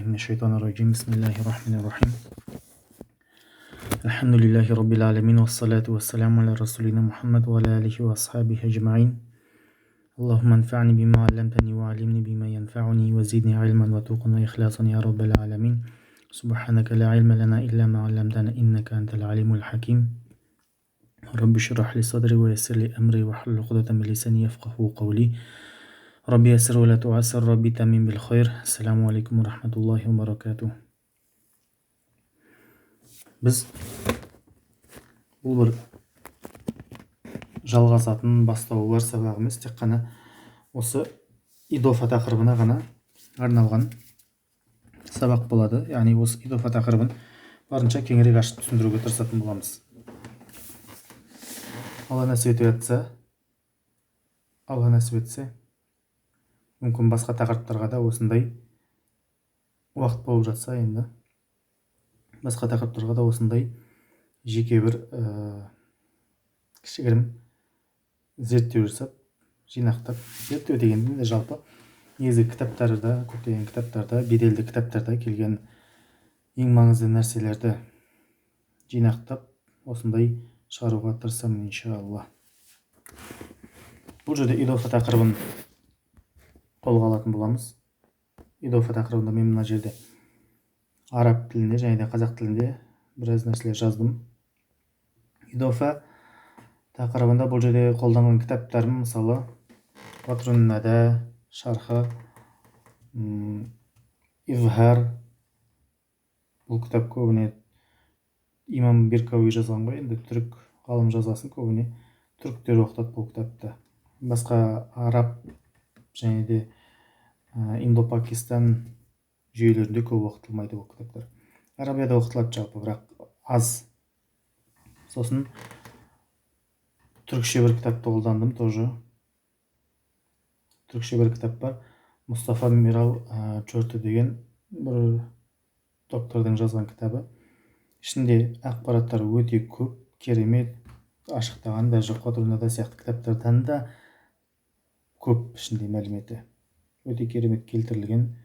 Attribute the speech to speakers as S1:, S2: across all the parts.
S1: من الشيطان الرجيم بسم الله الرحمن الرحيم الحمد لله رب العالمين والصلاة والسلام على رسولنا محمد وعلى آله وأصحابه أجمعين اللهم انفعني بما علمتني وعلمني بما ينفعني وزدني علما وتوقا وإخلاصا يا رب العالمين سبحانك لا علم لنا إلا ما علمتنا إنك أنت العليم الحكيم رب اشرح لي صدري ويسر لي أمري واحلل عقدة من لساني يفقهوا قولي ربي يسر ولا تعسر ربي تمم بالخير السلام عليكم ورحمة الله وبركاته. Біз бұл бір жалғасатын бастауы бар сабағымыз тек қана осы идофа тақырыбына ғана арналған сабақ болады. Яғни осы идофа тақырыбын барынша кеңірек ашып түсіндіруге тырысатын боламыз. Алла нәсіп етсе, мүмкін басқа тақырыптарға да осындай уақыт болып жатса, енді басқа тақырыптарға да осындай жеке бір кішігірім зерттеу жасап, жинақтап, зерттеу дегенде де жалпы негізгі кітаптарда, көптеген кітаптарда, беделді кітаптарда келген ең маңызды нәрселерді жинақтап, осындай шығаруға тырысамын иншалла. Бұл жерде идофа тақырыбын қолға алатын боламыз. Идофа тақырыбында мен мына жерде араб тілінде және де қазақ тілінде біраз нәрселер жаздым. Идофа тақырыбында бұл жерде қолданған кітаптарым мысалы Қатрун нада шархы, Изхар. Бұл кітап көбіне имам Биркауи жазған ғой, енді түрік ғалым жазасын көбіне түріктер оқытады бұл кітапты. Басқа араб және де Индо-Пакистан жүйелерінде көп оқытылмайды бұл кітаптар. Арабияда оқытылады жалпы, бірақ аз. Сосын түрікше бір кітапты қолдандым тоже. Түрікше бір кітап бар. Мұстафа Мирал Чорты деген бір доктордың жазған кітабы. Ішінде ақпараттар өте көп, керемет, ашықтаған, даже Қатрунада сияқты кітаптардан да көп ішінде мәліметі. Өте керемет келтірілген,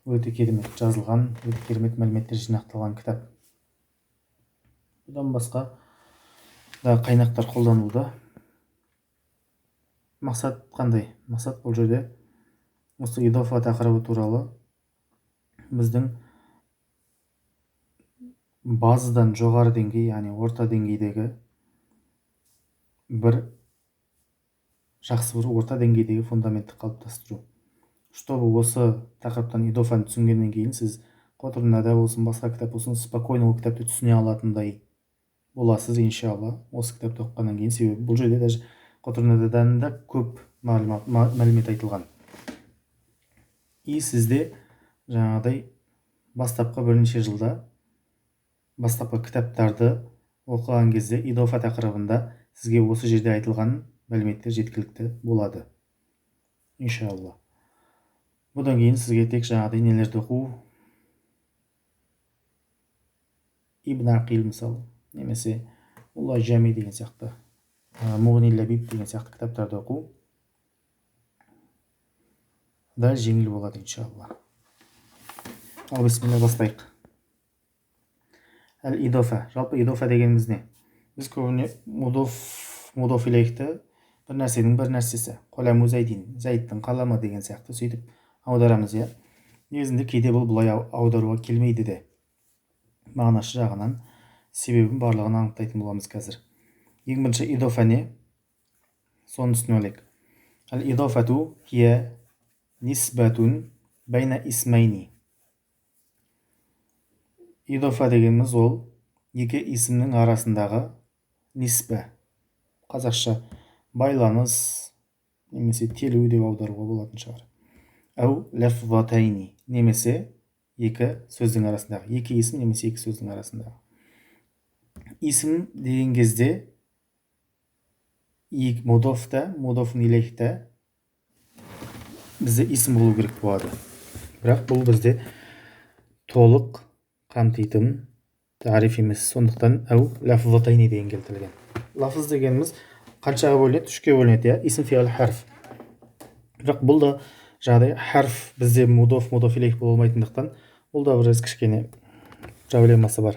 S1: өте керемет жазылған, өте керемет мәліметтер жинақталған кітап. Бұдан басқа да қайнақтар қолданылды. Мақсат қандай? Мақсат бұл жерде осы идофа тақырыбы туралы біздің базадан жоғары деңгей, яғни орта деңгейдегі бір жақсы бір орта деңгейдегі фундаментті қалыптастыру. Чтобы осы тақырыптан идофаны түсінгеннен кейін сіз Қатрунада болсын, басқа кітап болсын, спокойно ол кітапты түсіне алатындай боласыз иншалла. Осы кітапты оқығаннан кейін, себебі бұл жерде даже Қатрунададан да көп мәлімет айтылған. И сізде жаңағыдай бастапқы бірнеше жылда бастапқы кітаптарды оқыған кезде идофа тақырыбында сізге осы жерде айтылған мәліметтер жеткілікті болады иншалла. Бұдан кейін сізге тек жаңағыдай нелерді оқу, Ибн Ақил мысалы, немесе Улла Жами деген сияқты, Муғни Лабиб деген сияқты кітаптарды оқу да жеңіл болады иншалла. Ал бисмилла бастайық. Әл-идофа. Жалпы идофа дегеніміз не? Біз көбіне мудоф илейхті бір нәрсенің бір нәрсесі, қоламу зайдин, зайдтың қаламы деген сияқты сөйтіп аударамыз, иә. Негізінде кейде бұл бұлай аударуға келмейді де. Мағынасы жағынан себебін барлығын анықтайтын боламыз қазір. Ең бірінші идофа не? Соны түсініп алайық. Әл-идофату хия нисбатун байна исмайни. Идофа дегеніміз ол екі исімнің арасындағы нисба. Қазақша байланыс немесе телу деп аударуға болатын шығар. Әу лафзатайни, немесе екі сөздің арасындағы, екі исім немесе екі сөздің арасындағы. Исім деген кезде мудофта, мудофун илейхта бізде исім болу керек болады. Бірақ бұл бізде толық қамтитын тариф емес. Сондықтан әу лафзатайни деген келтірілген. Лафыз дегеніміз қаншаға бөлінеді? Үшке бөлінеді, иә. Исім фиғл харф. Бірақ бұл да жаңағыдай харф бізде мудоф илейх бола алмайтындықтан бұл да біраз кішкене проблемасы бар.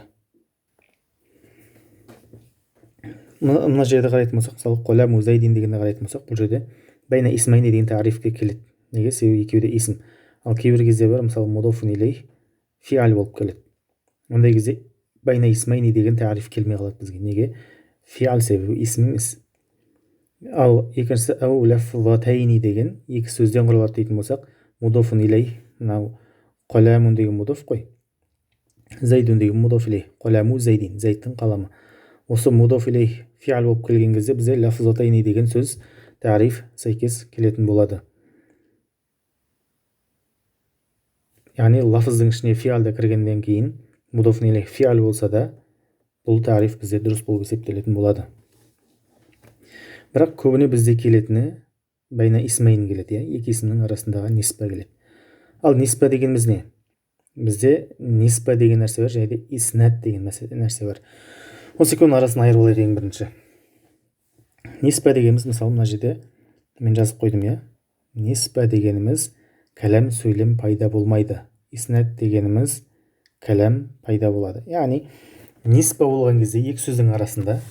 S1: мына жерде қарайтын болсақ, мысалы қоламу зайдин дегенде қарайтын болсақ, бұл жерде байна исмайни деген тарифке келеді. Неге? Себебі екеуі де исм. Ал кейбір кезде бар, мысалы мудофун илейх фиал болып келеді. ондай кезде байна исмайни деген тариф келмей қалады бізге. Неге? Фиал себебі исм емес. Ал екіншісі ау лафзатайни деген екі сөзден құралады дейтін болсақ, мудофун илейх, мынау қоламун деген мудоф қой, зайдун деген мудоф илейх, қоламу зайдин, зайдтың қаламы. Осы мудоф илейх фиал болып келген кезде бізде лафзатайни деген сөз тариф сәйкес келетін болады. Яғни лафыздың ішіне фиал да кіргеннен кейін мудоф илейх фиал болса да бұл тариф бізде дұрыс болып есептелетін болады. Бірақ көбіне бізде келетіні байна исмайн келеді, екі исімнің арасындағы ниспа келеді. Ал ниспа дегеніміз не? Бізде ниспа деген нәрсе бар, және де иснат деген нәрсе бар. Осы екеуінің арасын айырып алайық ең бірінші. Ниспа дегеніміз, мысалы мына жерде мен жазып қойдым, ниспа дегеніміз кәләм сөйлем пайда болмайды. Иснат дегеніміз кәләм пайда болады. Яғни ниспа болған кезде екі сөздің арасында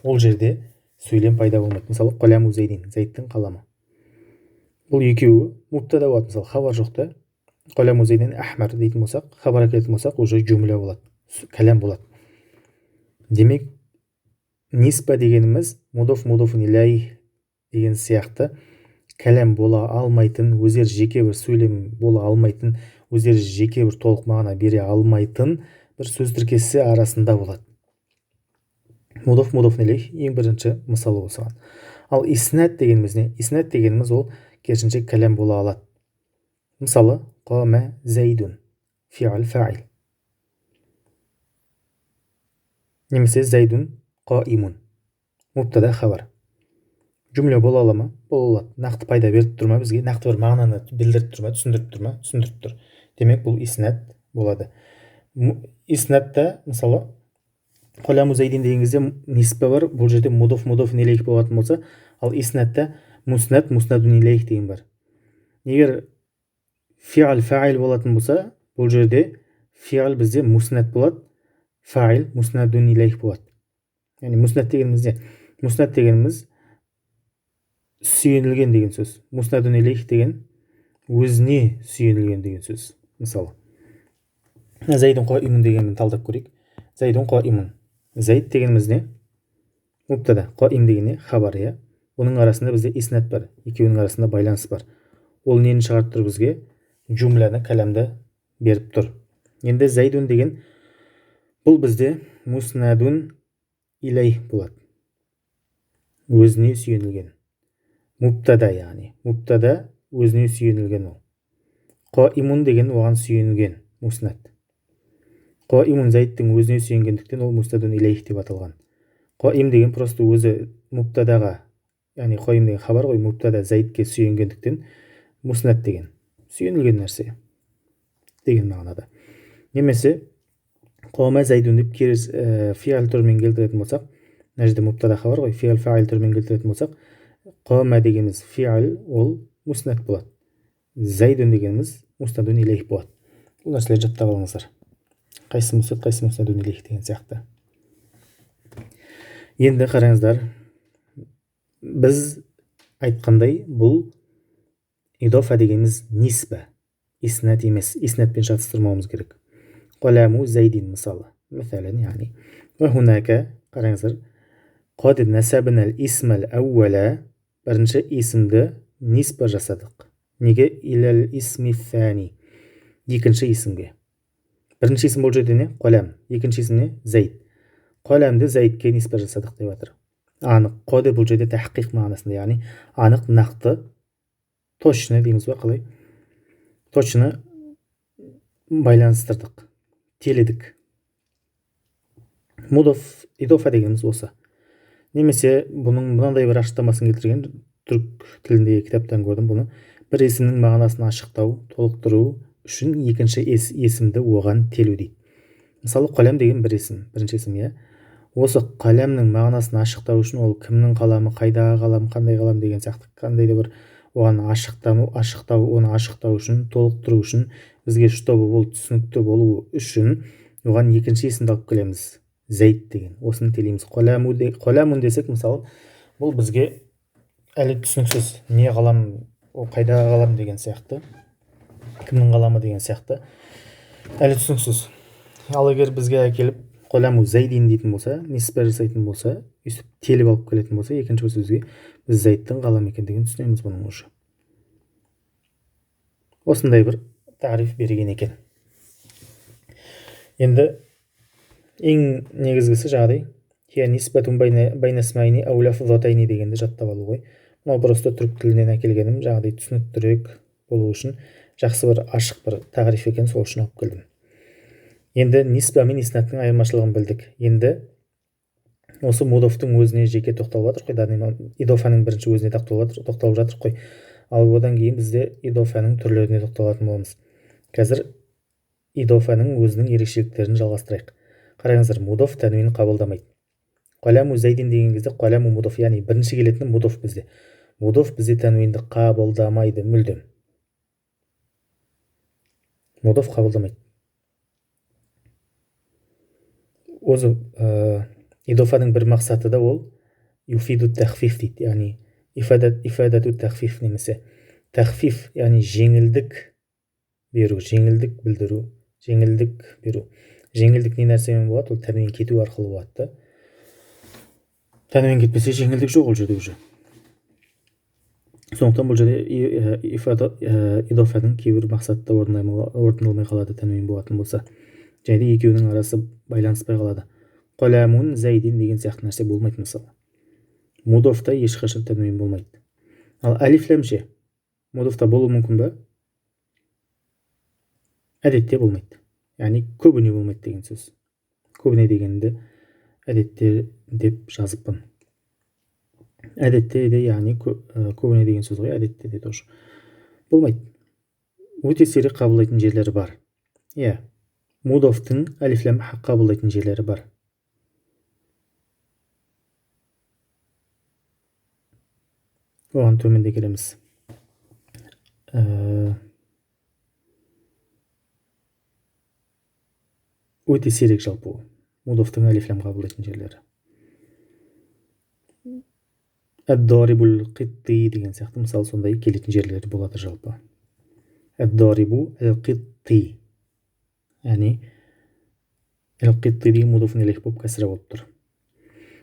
S1: ол жерде сөйлем пайда болмайды. Мысалы қоламу зайдин, зайдтың қаламы. Бұл екеуі мубтада болады. Мысалы хабар жоқта, қоламу зайдин ахмар дейтін болсақ, хабар әкелетін болсақ, уже жүмлә болады, кәләм болады. Демек ниспа дегеніміз мудофун илейх деген сияқты кәләм бола алмайтын, өздері жеке бір сөйлем бола алмайтын, өздері жеке бір толық мағына бере алмайтын бір сөз тіркесі арасында болады. Мудофун илейх ең бірінші мысалы осыған. Ал иснат дегеніміз не? Иснат дегеніміз ол керісінше кәләм бола алады. Мысалы қама зайдун фиал фаил, немесе зайдун қаимун, мубтада хабар. Жүмле бола ала ма? Бола алады. Нақты пайда беріп тұр ма бізге? Нақты бір мағынаны білдіріп тұр ма? Түсіндіріп тұр ма? Түсіндіріп тұр. Демек бұл иснат болады. Иснатта мысалы қоламу зайдин деген кезде ниспа бар, бұл жерде мудофун илейх болатын болса, ал иснатта муснадун илейх деген бар. Егер фиал фаил болатын болса, бұл жерде фиал бізде муснат болады, фаил муснадун илейх болады. Яғни муснат дегеніміз не? Муснат дегеніміз сүйенілген деген сөз. Муснадун илейх деген өзіне сүйенілген деген сөз. Мысалы зайдун қаимун дегенін талдап көрейік. Зайдун қаимун. Зайд дегеніміз не? Мубтада. Қаим деген не? Хабар, Бұның арасында бізде иснат бар. Екеуінің арасында байланыс бар. Ол нені шығарып тұр бізге? Жүмләні, кәләмді беріп тұр. Енді зайдун деген бұл бізде муснадун илейх болады. Өзіне сүйенілген. Мубтада, яғни. Мубтада өзіне сүйенілген ол. Қаимун деген оған сүйенілген муснат. Қаимун зайдтың өзіне сүйенгендіктен ол муснадун илейх деп аталған. Қаим деген просто өзі мубтадаға, яғни қаим деген хабар ғой, мубтада зайдке сүйенгендіктен муснат деген сүйенілген нәрсе деген мағынада. Немесе қама зайдун деп керіс фиал түрімен келтіретін болсақ, мына жерде мубтада хабар ғой, фиал фаил түрімен келтіретін болсақ, қама дегеніміз фиал ол муснат болады. Зайдун дегеніміз муснадун илейх болады. Бұл нәрселерді жаттап алыңыздар. Қайсы муснат, қайсы муснадун илейх деген сияқты. Енді қараңыздар, біз айтқандай бұл идофа дегеніміз ниспа, иснат емес, иснатпен шатыстырмауымыз керек. Қоламу зайдин мысалы, мәселен, яғни. Хунака, қараңыздар, қад насабнал исмал ауала, бірінші исімді ниспа жасадық. Неге? Илал исми фани, екінші исімге. Бірінші исім бұл жерде не? Қолам. Екінші исім не? Зайд. Қоламды зайдке ниспа жасадық деп жатыр. Анық. Қады бұл жерде тәхқиқ мағынасында, яғни анық, нақты, точно дейміз ба, қалай? Точно байланыстырдық, теледік. Мудоф идофа дегеніміз осы. Немесе бұның мынандай бір ашықтамасын келтірген, түрік тіліндегі кітаптан көрдім бұны. Бір есімнің мағынасын ашықтау, толықтыру үшін екінші есімді оған телу дейді. Мысалы қалам деген бір есім, бірінші есім, Осы қаламның мағынасын ашықтау үшін ол кімнің қаламы, қайдағы қалам, қандай қалам деген сияқты, қандай да бір оған оны ашықтау үшін, толықтыру үшін, бізге чтобы ол түсінікті болу үшін оған екінші есімді алып келеміз, зәйд деген. Осыны телейміз. Қоламун десек, мысалы, бұл бізге әлі түсініксіз. Не қалам, ол қайдағы қалам деген сияқты, кімнің қаламы деген сияқты әлі түсініксіз. Ал егер бізге әкеліп қоламу зәйдин дейтін болса, ниспа жасайтын болса, өйстіп теліп алып келетін болса, екінші сөзге біз зәйттің қалам екендігін түсінеміз бұның уже. Осындай бір тариф берген екен. Енді ең негізгісі жағдай дегенді жаттап алу ғой. Мынау просто түрік тілінен әкелгенім, жағдай түсініктірек болу үшін, жақсы бір ашық бір тағриф екен, сол үшін алып келдім. Енді ниспа мен иснаттың айырмашылығын білдік. Енді осы мудофтың өзіне жеке тоқталып жатыр қой, идофаның бірінші өзіне тоқталып жатыр қой. Ал одан кейін бізде идофаның түрлеріне тоқталатын боламыз. Қазір идофаның өзінің ерекшеліктерін жалғастырайық. Қараңыздар, мудоф тәнуин қабылдамайды. Қоламу зәйдин деген кезде қоламу мудоф, яғни бірінші келетін мудоф бізде. Мудоф бізде тәнуинді қабылдамайды мүлдем. Мудоф қабылдамайды. Өзі идофаның бір мақсаты да ол юфиду тахфиф дейді, яғни ифадату тахфиф немесе тахфиф, яғни жеңілдік беру, жеңілдік білдіру, жеңілдік беру. Жеңілдік не нәрсемен болады? Ол тәнуин кету арқылы болады. Тәнуин кетпесе жеңілдік жоқ ол жерде уже. Сондықтан бұл жерде идофаның кейбір мақсатта орындалмай қалады тәнуин болатын болса. Және екеуінің арасы байланыспай қалады. Қоламун зәйдин деген сияқты нәрсе болмайды мысалы. Мудофта ешқашан тәнуин болмайды. Ал алифлам ше, мудофта болуы мүмкін бе? Әдетте болмайды. Яғни көбіне болмайды деген сөз. Көбіне дегенді әдетте деп жазыппын. Әдетте де, яғни көбіне деген сөз ғой, әдетте де тоже болмайды. Өте сирек қабылдайтын жерлері бар. Иә, мудофтың алифлам қабылдайтын жерлері бар. Оған төменде келеміз. Өте сирек жалпы ол. Мудофтың алифлам қабылдайтын жерлері. Әд-дарибул қитти деген сияқты, мысалы, сондай келетін жерлері болады жалпы. Әд-дарибу әл-қитти. Яғни әл-қитти деген мудоф илейх болып кәсіра болып тұр.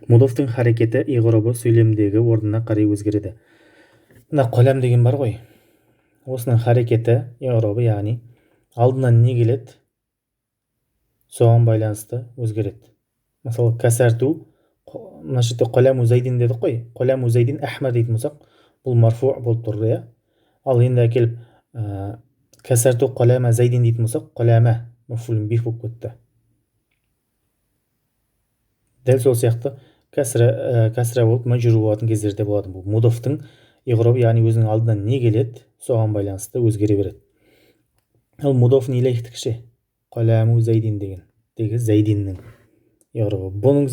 S1: Мудофтың харекеті иғрабы сөйлемдегі орнына қарай өзгереді. Мына қолам деген бар ғой. Осының харекеті иғрабы, яғни алдынан не келеді? Соған байланысты өзгереді. Мысалы, кәсәрту, мына жерде қоламу зәйдин дедік қой. Қоламу зәйдин әхмәр дейтін болсақ, бұл марфу болып тұр, иә. Ал енді әкеліп кәсәрту қолама зәйдин дейтін болсақ, қолама мафулун бих болып кетті. Дәл сол сияқты кәсіра болып мәжрур болатын кездерде болады. Бұл мудофтың иғрабы, яғни өзінің алдынан не келеді, соған байланысты өзгере береді. Ал мудоф илейхтікі ше, қоламу зәйдин дегі зәйдиннің иғрабы. Бұның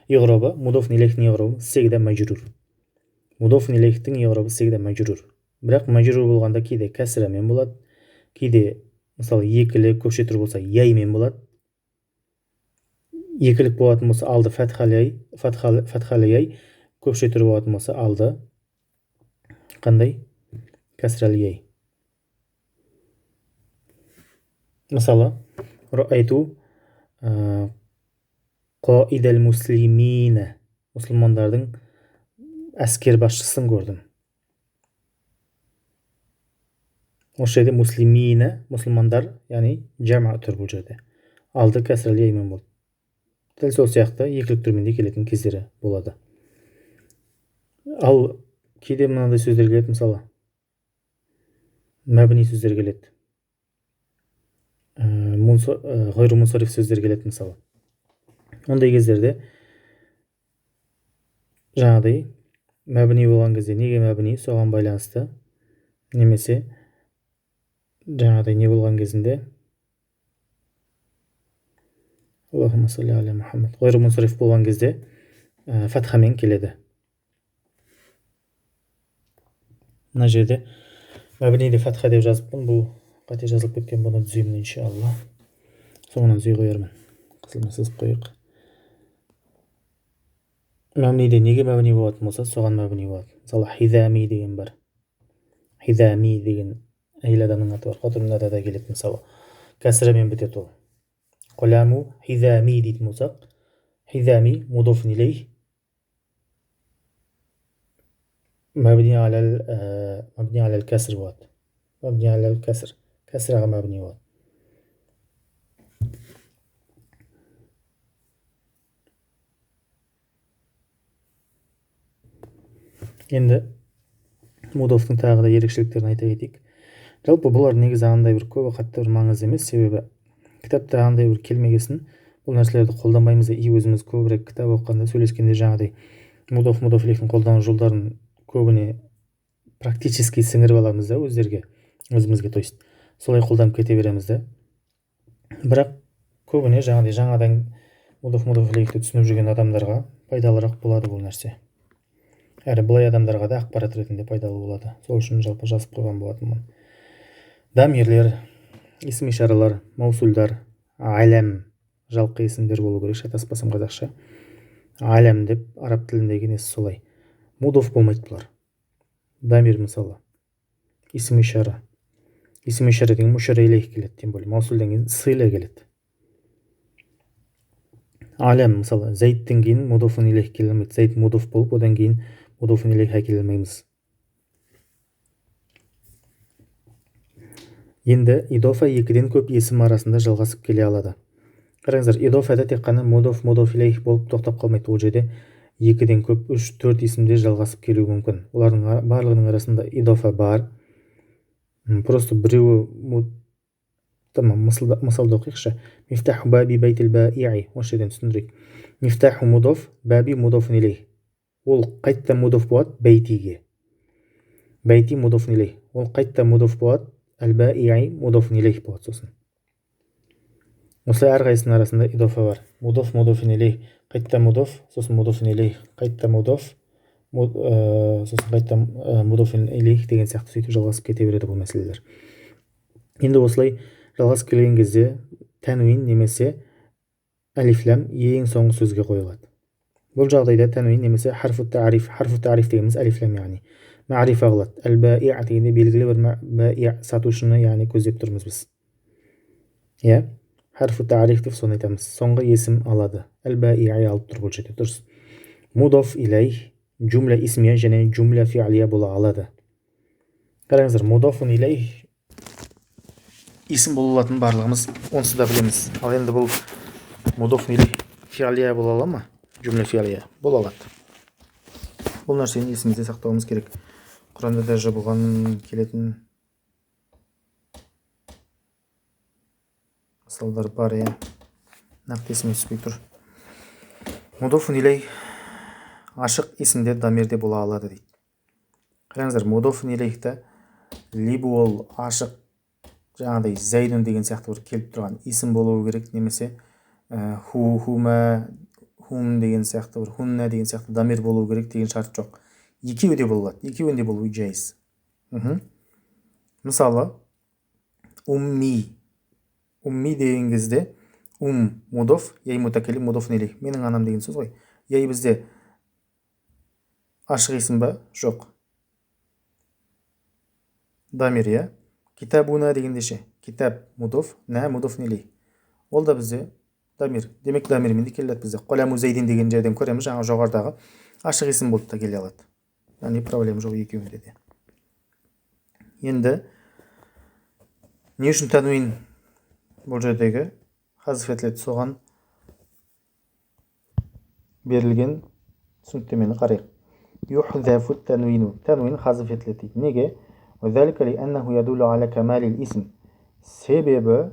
S1: иғрабы, мудоф илейхтің иғрабы сегда мәжрур. Мудоф илейхтің иғрабы сегда мәжрур. Бірақ мәжрур болғанда кейде кәсірамен болады, кейде мысалы екілі көкше түр болса яймен болады. Екілік болатын болса алды фатхалы яй, көкше түр болатын болса алды қандай? Кәсірәлі яй. Мысалы, рәйту қаидәл муслимина, мұсылмандардың әскер басшысын көрдім. Осы жерде муслимина, мұсылмандар, яғни жама түр бұл жерде. Алды кәсірәлі яймен болды. Дәл сол сияқты екілік түрменде келетін кездері болады. Ал кейде мынандай сөздер келеді, мысалы, мәбни сөздер келеді. Ғайру мунсариф сөздер келеді, мысалы. Ондай кездерде жаңағыдай мәбни болған кезде неге мәбни, соған байланысты, немесе жаңағыдай не болған кезінде Аллахумма салли аля Мухаммад, ғайру мунсариф болған кезде фатхамен келеді. мына жерде мәбниде фатха деп жазыппын, бұл қате жазылып кеткен, бұны түзеймін иншалла. Соңынан түзей қоярмын. Қызылмен сызып қояйық. Мәбниде неге мәбни болатын болса, соған мәбни болады. Мысалы, хизами деген бар. Хизами деген әйел адамның аты бар. Қатырында да келеді мысалы. Кәсірімен бітеді ол. Қоламу хизами дейтін болсақ, хизами мудофун илейх мәбни алал кәсір болады. Мәбни алал кәсір. Кәсіраға мәбни болады. Енді мудофтың тағы да ерекшеліктерін айта кетейік. Жалпы бұлар негізі андай бір көбі қатты бір маңызды емес, себебі кітапта андай бір келмегесін бұл нәрселерді қолданбаймыз да, өзіміз көбірек кітап оқығанда, сөйлескенде жаңағыдай мудоф илейхтің қолдану жолдарын көбіне практически сіңіріп аламыз да өзімізге, то есть солай қолданып кете береміз да. Бірақ көбіне жаңағыдай жаңадан мудоф илейхті түсініп жүрген адамдарға пайдалырақ болады бұл нәрсе. Әрі былай адамдарға да ақпарат ретінде пайдалы болады. Сол үшін жалпы жазып қойған болатынмын. Дамирлер, исм ишаралар, маусульдар, алям, жалқы есімдер болу керек, шатаспасам қазақша. Алям деп араб тіліндегі несі солай. Мудоф болмайды бұлар. Дамир мысалы, исм ишара. Исм ишара деген мушара илейх келеді, тем более маусульдан кейін сыйла келеді. Алям мысалы, зайттен кейін мудофун илейх келе алмайды. Зайт мудоф болып, одан кейін мудофун илейх әкеле алмаймыз. Енді идофа екіден көп есім арасында жалғасып келе алады. Қараңыздар, идофада тек қана мудоф илейх болып тоқтап қалмайды. Ол жерде екіден көп 3-4 есімде жалғасып келуі мүмкін. Олардың барлығының арасында идофа бар. Просто біреуі тамам, мысалды оқиықшы. Мифтаху баби байтил баи'i. Осы жерден түсіндірейік. Мифтаху мудоф, баби мудофун илейх. Ол қайтта мудоф болады байтиге. Байти мудофун илейх. Ол қайтта мудоф болады әл-баи'i мудофун илейх болады сосын. Осылай әрқайсының арасында идофа бар. Мудофун илейх, қайтта мудоф, сосын мудофун илейх, қайтта мудоф, сосын қайтта мудофун илейх деген сияқты сөйтіп жалғасып кете береді бұл мәселелер. Енді осылай жалғасып келген кезде тәнуин немесе алифлам ең соңғы сөзге қойылады. Бұл жағдайда тәнуин немесе харфу ta'rif дегеніміз алифлам, яғни мa'рифа қылады. Әл-баи' дегенде белгілі бір баи' сатушыны, яғни көздеп тұрмыз біз. Иә, харфу ta'rif деп соны айтамыз. Соңғы есім алады. Әл-баи'i алып тұр бұл жерде, дұрыс. Мудоф илейх джумля исмия және джумля фи'лия бола алады. Қараңыздар, мудофун илейх исім бола алатын барлығымыз онсыз да білеміз. Ал енді бұл мудофун илейх фи'лия бола ала ма? Джумля фи'лия бола алады. Бұл нәрсені есімізде сақтауымыз керек. Құранда да бұған келетін мысалдар бар, иә. Нақты есіме түспей тұр. Мудофун илейх ашық есімде дамирде бола алады дейді. Қараңыздар, мудофун илейхті либо ол ашық жаңағыдай зайдун деген сияқты бір келіп тұрған есім болуы керек, немесе хума, хум деген сияқты бір хунна деген сияқты дамир болуы керек деген шарт жоқ. Екеуі де болады. Екеуінде болуы жайыз. Мысалы, умми деген кезде мудоф, яй мутакалим мудофун илейх. Менің анам деген сөз ғой. Яй бізде ашық есім ба? Жоқ. Дамир, иә. Китабуна дегенде ше. Китаб мудоф, на мудофун илейх. Ол да бізде дамир. Демек дамирмен де келеді бізде. Қоламу зайдин деген жерден көреміз, жаңа жоғарыдағы ашық есім болып та келе алады. Яғни проблема жоқ екеуінде де. Енді не үшін тәнуин бұл жердегі хазф етіледі, соған берілген түсініктемені қарайық. Юхзафу тәнуину. Тәнуин хазф етіледі дейді. Неге? وذلك لأنه يدل على كمال الاسم. Себебі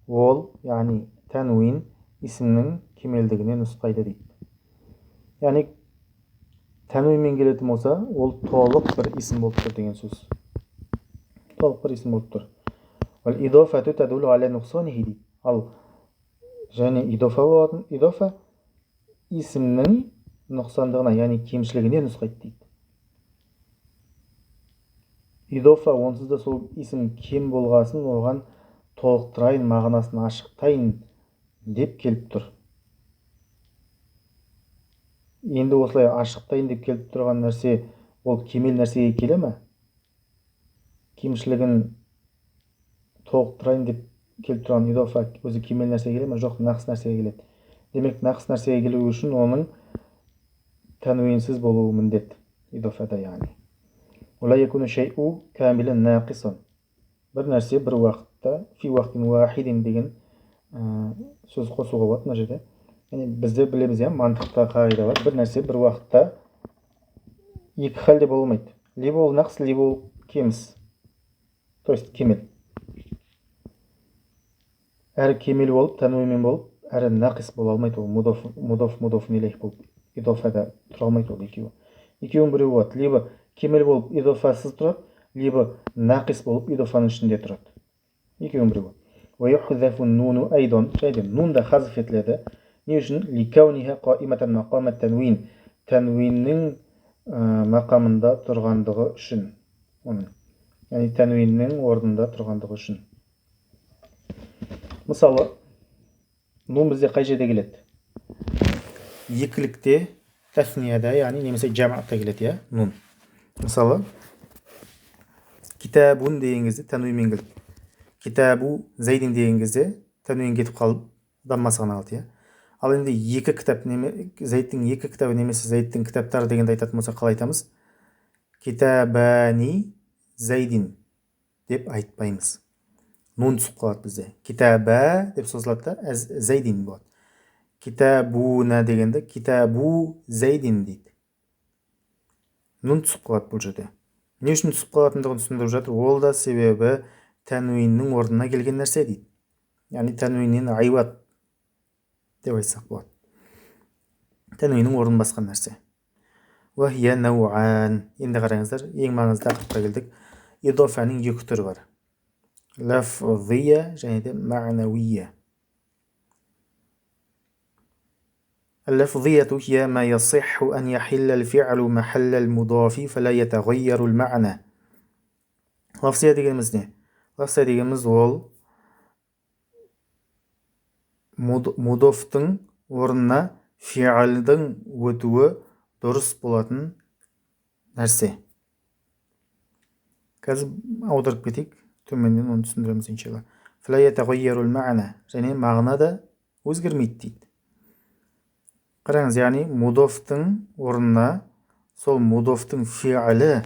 S1: ол, яғни тәнуин исімнің кемелдігіне нұсқайды дейді. Яғни тәнуинмен келетін болса, ол толық бір исім болып тұр деген сөз. Толық бір исім болып тұр. Идофату тәдулу аля нұқсанихи дейді. Ал және идофа болатын, идофа исімнің нұқсандығына, яғни кемшілігіне нұсқайды дейді. идофа онсыз да сол исім кем болғасын оған толықтырайын, мағынасын ашықтайын деп келіп тұр. Енді осылай ашықтайын деп келіп тұрған нәрсе ол кемел нәрсеге келе ме? Кемшілігін толықтырайын деп келіп тұрған идофа өзі кемел нәрсеге келе ме? Жоқ, нақыс нәрсеге келеді. Демек, нақыс нәрсеге келу үшін оның тәнуинсіз болуы міндет. Идофада яғни. Ула якуну шай'у камилан нақисан. Бір нәрсе бір уақытта фи уақтин уахидин деген сөз қосуға болады мына жерде. Яғни бізде білеміз, мантықта қағида бар. Бір нәрсе бір уақытта екі халде бола алмайды. Либо ол нақс, либо ол кеміс. То есть кемел. Әрі кемел болып, тәнуимен болып, әрі нақис бола алмайды. Ол мудоф илейх болып, идофада тұра алмайды ол екеуі. Екеуінің біреуі болады. Либо кемел болып идофасыз тұрады, либо нақис болып идофаның ішінде тұрады. Екеуінің біреуі. ويحذف النون أيضا. نون да хазф етіледі. Не үшін? لكونها قائمة مقام التنوين. Тәнуиннің мақамында тұрғандығы үшін. Яғни тәнуиннің орнында тұрғандығы үшін. Мысалы, нун бізде қай жерде келеді? Екілікте, тәснияда, яғни немесе жамағатта келеді, нун. Мысалы, китабун деген кезде тәнуинмен келді. Китабу зайдин деген кезде тәнуин кетіп қалып, даммасығын алды. Ал енді екі кітап, зайдтың екі кітабы немесе зайдтың кітаптары дегенді айтатын болса қалай айтамыз? Китабани зайдин деп айтпаймыз. Нун түсіп қалады бізде. Китаба деп созылады да, зайдин болады. Китабуна дегенде китабу зайдин дейді. Нун түсіп қалады бұл жерде. Не үшін түсіп қалатындығын түсіндіріп жатыр? Ол да себебі тәнуиннің орнына келген нәрсе дейді. Яғни тәнуиннен айват деп айтсақ болады. Тәнуиннің орнын басқан нәрсе. Уахия науан. Енді қараңыздар, ең маңызды тақырыпқа келдік. Идофаның екі түрі бар. Лафзия және де ма'навия. اللفظية هي ما يصح أن يحل الفعل محل المضاف فلا يتغير المعنى. لفظية дегеніміз не? Лафзия дегеніміз ол мудофтың орнына фиалдың өтуі дұрыс болатын нәрсе. Қазір аударып кетейік, төменнен оны түсіндіреміз иншалла. فلا يتغير المعنى және мағына да өзгермейді дейді. Қараңыз, яғни мудофтың орнына сол мудофтың фиалы,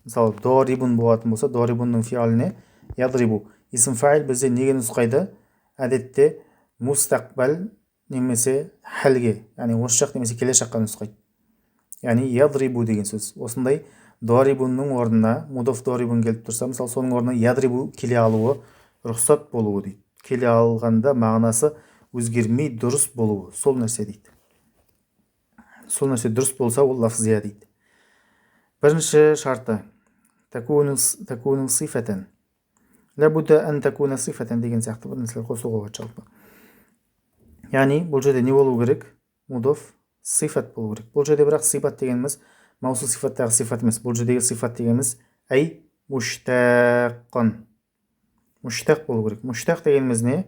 S1: мысалы дорибун болатын болса, дорибунның фиаліне ядрибу. Исм фаил бізде неге нұсқайды? Әдетте мустақбал немесе хәлге, яғни осы шақ немесе келе шаққа нұсқайды. Яғни ядрибу деген сөз. Осындай дорибунның орнына мудоф дорибун келіп тұрса, мысалы соның орнына ядрибу келе алуы рұқсат болуы дейді. Келе алғанда мағынасы өзгермей дұрыс болуы, сол нәрсе дейді. Сол нәрсе дұрыс болса, ол лафзия дейді. Бірінші шарты такуну сифатан. Лабудда ан такуна сифатан деген сияқты бір нәрселер қосуға болады жалпы. Яғни бұл жерде не болу керек? Мудоф сифат болу керек. Бұл жерде бірақ сифат дегеніміз маусул сифаттағы сифат емес. Бұл жердегі сифат дегеніміз әй муштақон. Муштақ болу керек. Муштақ дегеніміз не?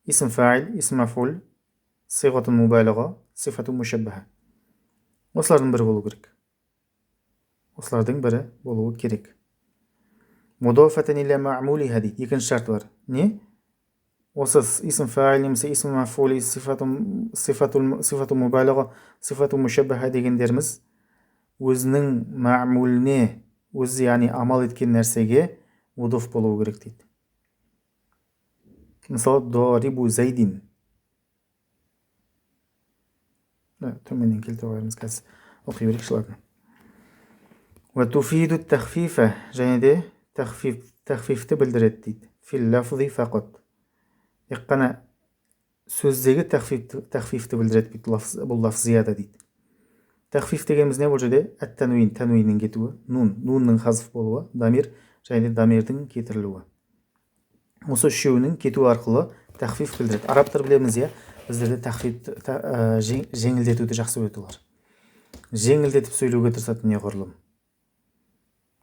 S1: Исм фаил, исм мафул, сиғатун мубалиға, сифатун мушаббаха. Осылардың бірі болу керек. Осылардың бірі болуы керек. Мудофатан иля ма'мулиха дейді. Екінші шарт бар. Не? Осы исм фаил немесе исм мафул, сифатун мубалиға, сифатун мушаббаха дегендеріміз өзінің ма'муліне, өзі яғни амал еткен нәрсеге мудоф болуы керек дейді. Мысалы, дорибу зайдин. Төменнен келтіріп қойырмыз қазір. Оқи берейік шылардың. Ва туфиду тахфифа, және де тахфифті білдіреді дейді. Фил лафзи фақот. Тек қана сөздегі тахфифті білдіреді дейді. Бұл лафзияда дейді. Тахфиф дегеніміз не бұл жерде? Әт-тәнуин, тәнуиннің кетуі, нунның хазф болуы, дамир және де дамирдің кетірілуі. Осы үшеуінің кетуі арқылы тахфиф білдіреді. Арабтар білеміз, біздерде тахфиф жеңілдетуді жақсы көреді олар. Жеңілдетіп сөйлеуге тырысады неғұрлым.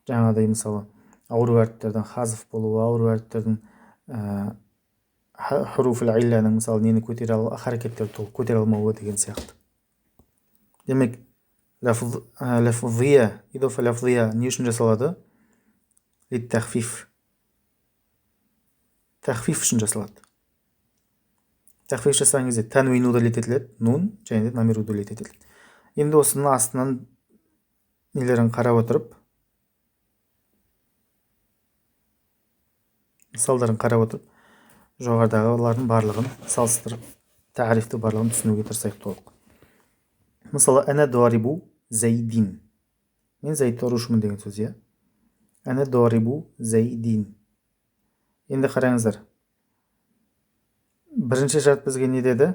S1: жаңағыдай мысалы ауру әріптердің хазф болуы, ауру әріптердің хуруфул илланың мысалы нені харекеттерді толық көтере алмауы деген сияқты. Демек лафзия, идофа лафзия не үшін жасалады? Тахфиф үшін жасалады. Тахфиф жасаған кезде тәнуин удалит етіледі, нун және де намир удалит етіледі. Енді осының астынан нелерін қарап отырып, мысалдарын қарап отырып, жоғарыдағылардың барлығын салыстырып, тағрифті барлығын түсінуге тырысайық толық. Мысалы, әнә дуарибу зайдин. Мен зайдты ұрушымын деген сөз, иә. Әнә дуарибу зайдин. Енді қараңыздар. Бірінші шарт бізге не деді?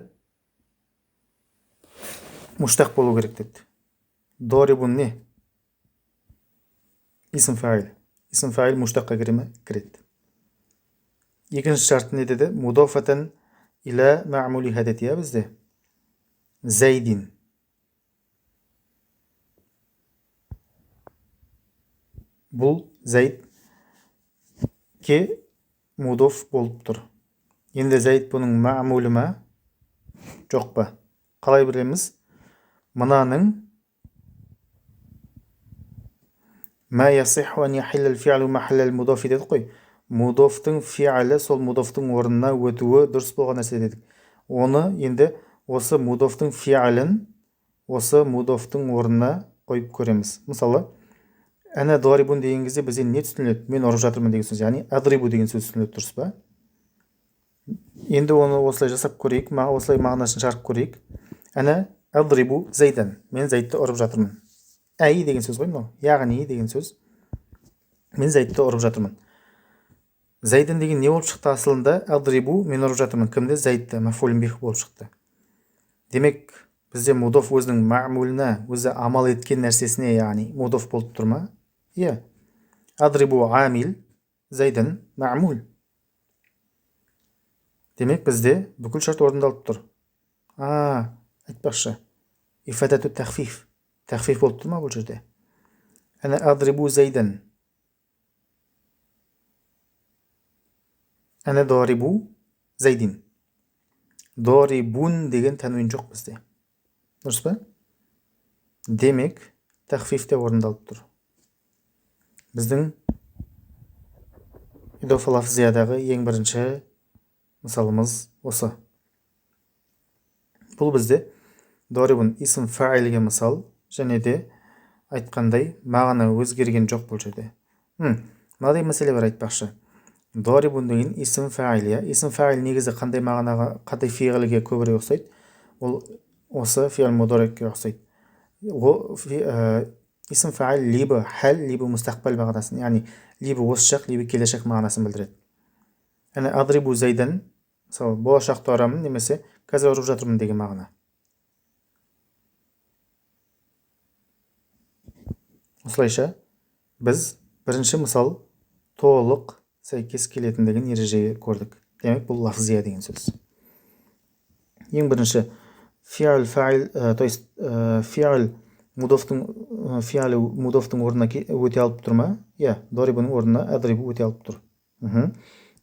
S1: Муштақ болу керек деді. Дуарибун не? Исм фаил. Исм фаил муштаққа кіре ме? Кіреді. Екінші шарт не деді? Мудофатан иля ма'мулиха деді, иә бізде. Зайдин. Бұл зайдке мудоф болып тұр. Енді зайд бұның ма'мулі ма? Жоқ па? Қалай білеміз? Мынаның ма ясиху ан яхилл аль-фи'лу махалл аль-мудофи дедік қой. Мудофтың фи'лі сол мудофтың орнына өтуі дұрыс болған нәрсе дедік. Оны енді осы мудофтың фи'лін осы мудофтың орнына қойып көреміз. Мысалы, әнә дуарибун деген кезде бізде не түсініледі? Мен ұрып жатырмын деген сөз, яғни адрибу деген сөз түсініледі, дұрыс па? Енді оны осылай жасап көрейік, осылай мағынасын шығарып көрейік. Әнә адрибу зайдан. Мен зайдты ұрып жатырмын. Әй деген сөз ғой мынау. Яғни деген сөз. Мен зайдты ұрып жатырмын. Зайдан деген не болып шықты асылында? Адрибу, мен ұрып жатырмын. Кімді? Зайдты, мафулин бих болып шықты. Демек, бізде мудоф өзінің ма'мулына, өзі амал еткен нәрсесіне, яғни мудоф болып тұр ма? Иә. Адрибу амил, зайдан ма'мул. Демек, бізде бүкіл шарт орындалып тұр. Айтпақшы. Ифадату тахфиф. Тахфиф болып тұр ма бұл жерде? Әнә адрибу зайдан. Әнә дуарибу зайдин. Дуарибун деген тәнуин жоқ бізде. Дұрыс па? Демек, тахфиф те орындалып тұр. Біздің идофа лафзиядағы ең бірінші мысалымыз осы. Бұл бізде дуарибун исм фаилге мысал, және де айтқандай мағына өзгерген жоқ бұл жерде. Мынадай мәселе бар, айтпақшы. Дуарибун деген исм фаил. Исм фаил негізі қандай мағынаға, қандай фиғилге көбірек ұқсайды? Ол осы фиғил мудорикке ұқсайды. Исм фаил либо хәл, либо мустақбал мағынасын, яғни либо осы шақ, либо келешек мағынасын білдіреді. Әне адрибу зайдан, мысалы, болашақты ұрамын, немесе қазір ұрып жатырмын деген мағына. Осылайша, біз бірінші мысал толық сәйкес келетіндігін ережеге көрдік. Демек, бұл лафзия деген сөз. Ең бірінші, фи'л фаил, то есть фи'л мудофтың орнына өте алып тұр ма? Иә, дуарибунның орнына адрибу өте алып тұр.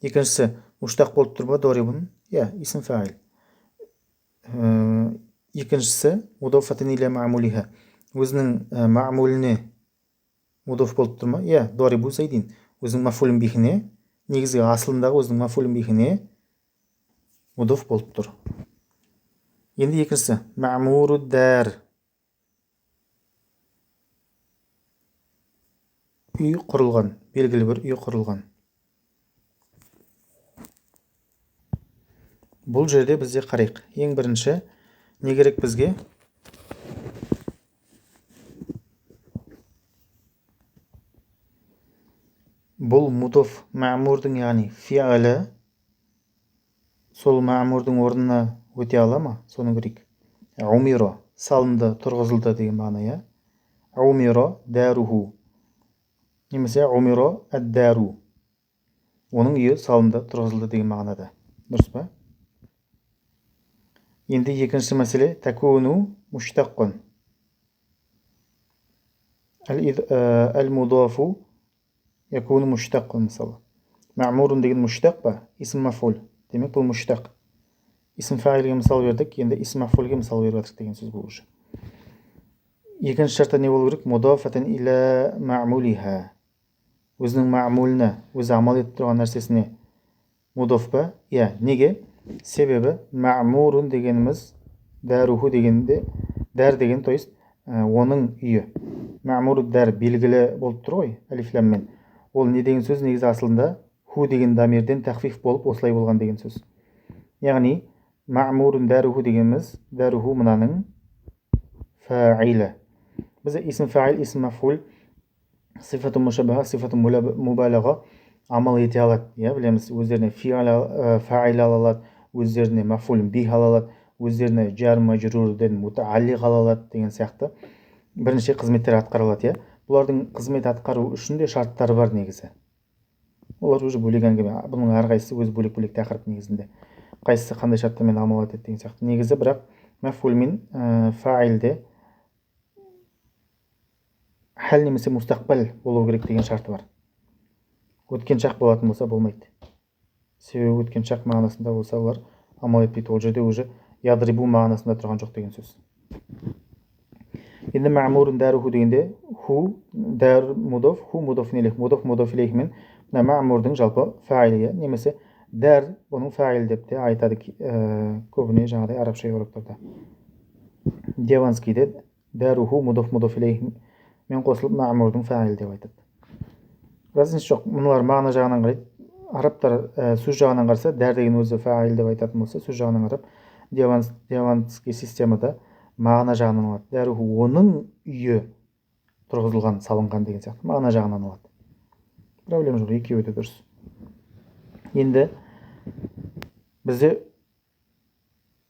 S1: Екіншісі, муштақ болып тұр ма дуарибун? Иә, исм фаил. Екіншісі, мудофатан иля ма'мулиха. Өзінің ма'муліне мудоф болып тұр ма? Иә, дуарибу зайдин. Өзінің мафулин бихіне, негізгі асылындағы өзінің мафулин бихіне мудоф болып тұр. Енді екіншісі, ма'муру дар. Үй құрылған, белгілі бір үй құрылған. Бұл жерде бізде қарайық. Ең бірінші, не керек бізге? Бұл мудоф ма'мурдың, яғни фи'лі сол ма'мурдың орнына өте ала ма? Соны көрейік. Умиро, салынды, тұрғызылды деген мағына. Умиро даруху. Немесе умиро ад-дару. Оның үйі салынды, тұрғызылды деген мағынада. Дұрыс па? Енді екінші мәселе, такуну муштаққун. Әл-мудофу Якуну муштақ мысалы. Маъмурун деген муштақ па? Исм мафул. Демек бұл муштақ. Исм фаилге мысал бердік, енді исм мафулге мысал беріп жатырық деген сөз бұл уже. Екінші шартта не болу керек? Мудафатан иля маъмулиха. Өзінің маъмулына, өзі амал етіп тұрған нәрсесіне мудаф па? Иә, неге? Себебі маъмурун дегеніміз дәруху дегенде, дәр деген, то есть оның үйі. Маъмур дәр белгілі болып тұр ғой, алифламмен. Ол не деген сөз? Негізі асылында ху деген дамирден тахфиф болып осылай болған деген сөз. Яғни маъмурун дәруху дегеніміз, дәруху мынаның фаилі. Біз исм фаил, исм мафул, сифату мушабаха, сифату мубалаға амал ете алады. Білеміз, өздеріне фаил ала алады, өздеріне мафулин бих ала алады, өздеріне жар мажрурден мутааллиқ ала алады деген сияқты бірнеше қызметтер атқара алады. Бұлардың қызмет атқару үшін де шарттары бар негізі. Олар уже бөлек әңгіме. Бұның әрқайсысы өз бөлек-бөлек тақырып негізінде. Қайсысы қандай шарттармен амал етеді деген сияқты. Негізі бірақ мафул мен фаилде хәл немесе мустақбал болу керек деген шарты бар. Өткен шақ болатын болса болмайды. Себебі өткен шақ мағынасында болса олар амал етпейді. Ол жерде уже ядрибу мағынасында тұрған жоқ деген сөз. Енді маъмурун дәруху дегенде ху дәр мудаф, ху мудаф илейх, мудаф илейхмен маъмурдың жалпы фаилі, немесе дәр бұның фаил деп те айтады көбіне жаңағыдай арабша еуроптарда. Деванскийде дәруху мудаф илейхмен қосылып маъмурдың фаил деп айтады. Разница жоқ. Мұнылар мағына жағынан қарайды. Арабтар сөз жағынан қараса, дәр деген өзі фаил деп айтатын болса, сөз жағынан қарап, Деванский системада мағына жағынан алады. Дәруху оның үйі тұрғызылған, салынған деген сияқты мағына жағынан алады. Проблема жоқ, екеуі де дұрыс. Енді бізде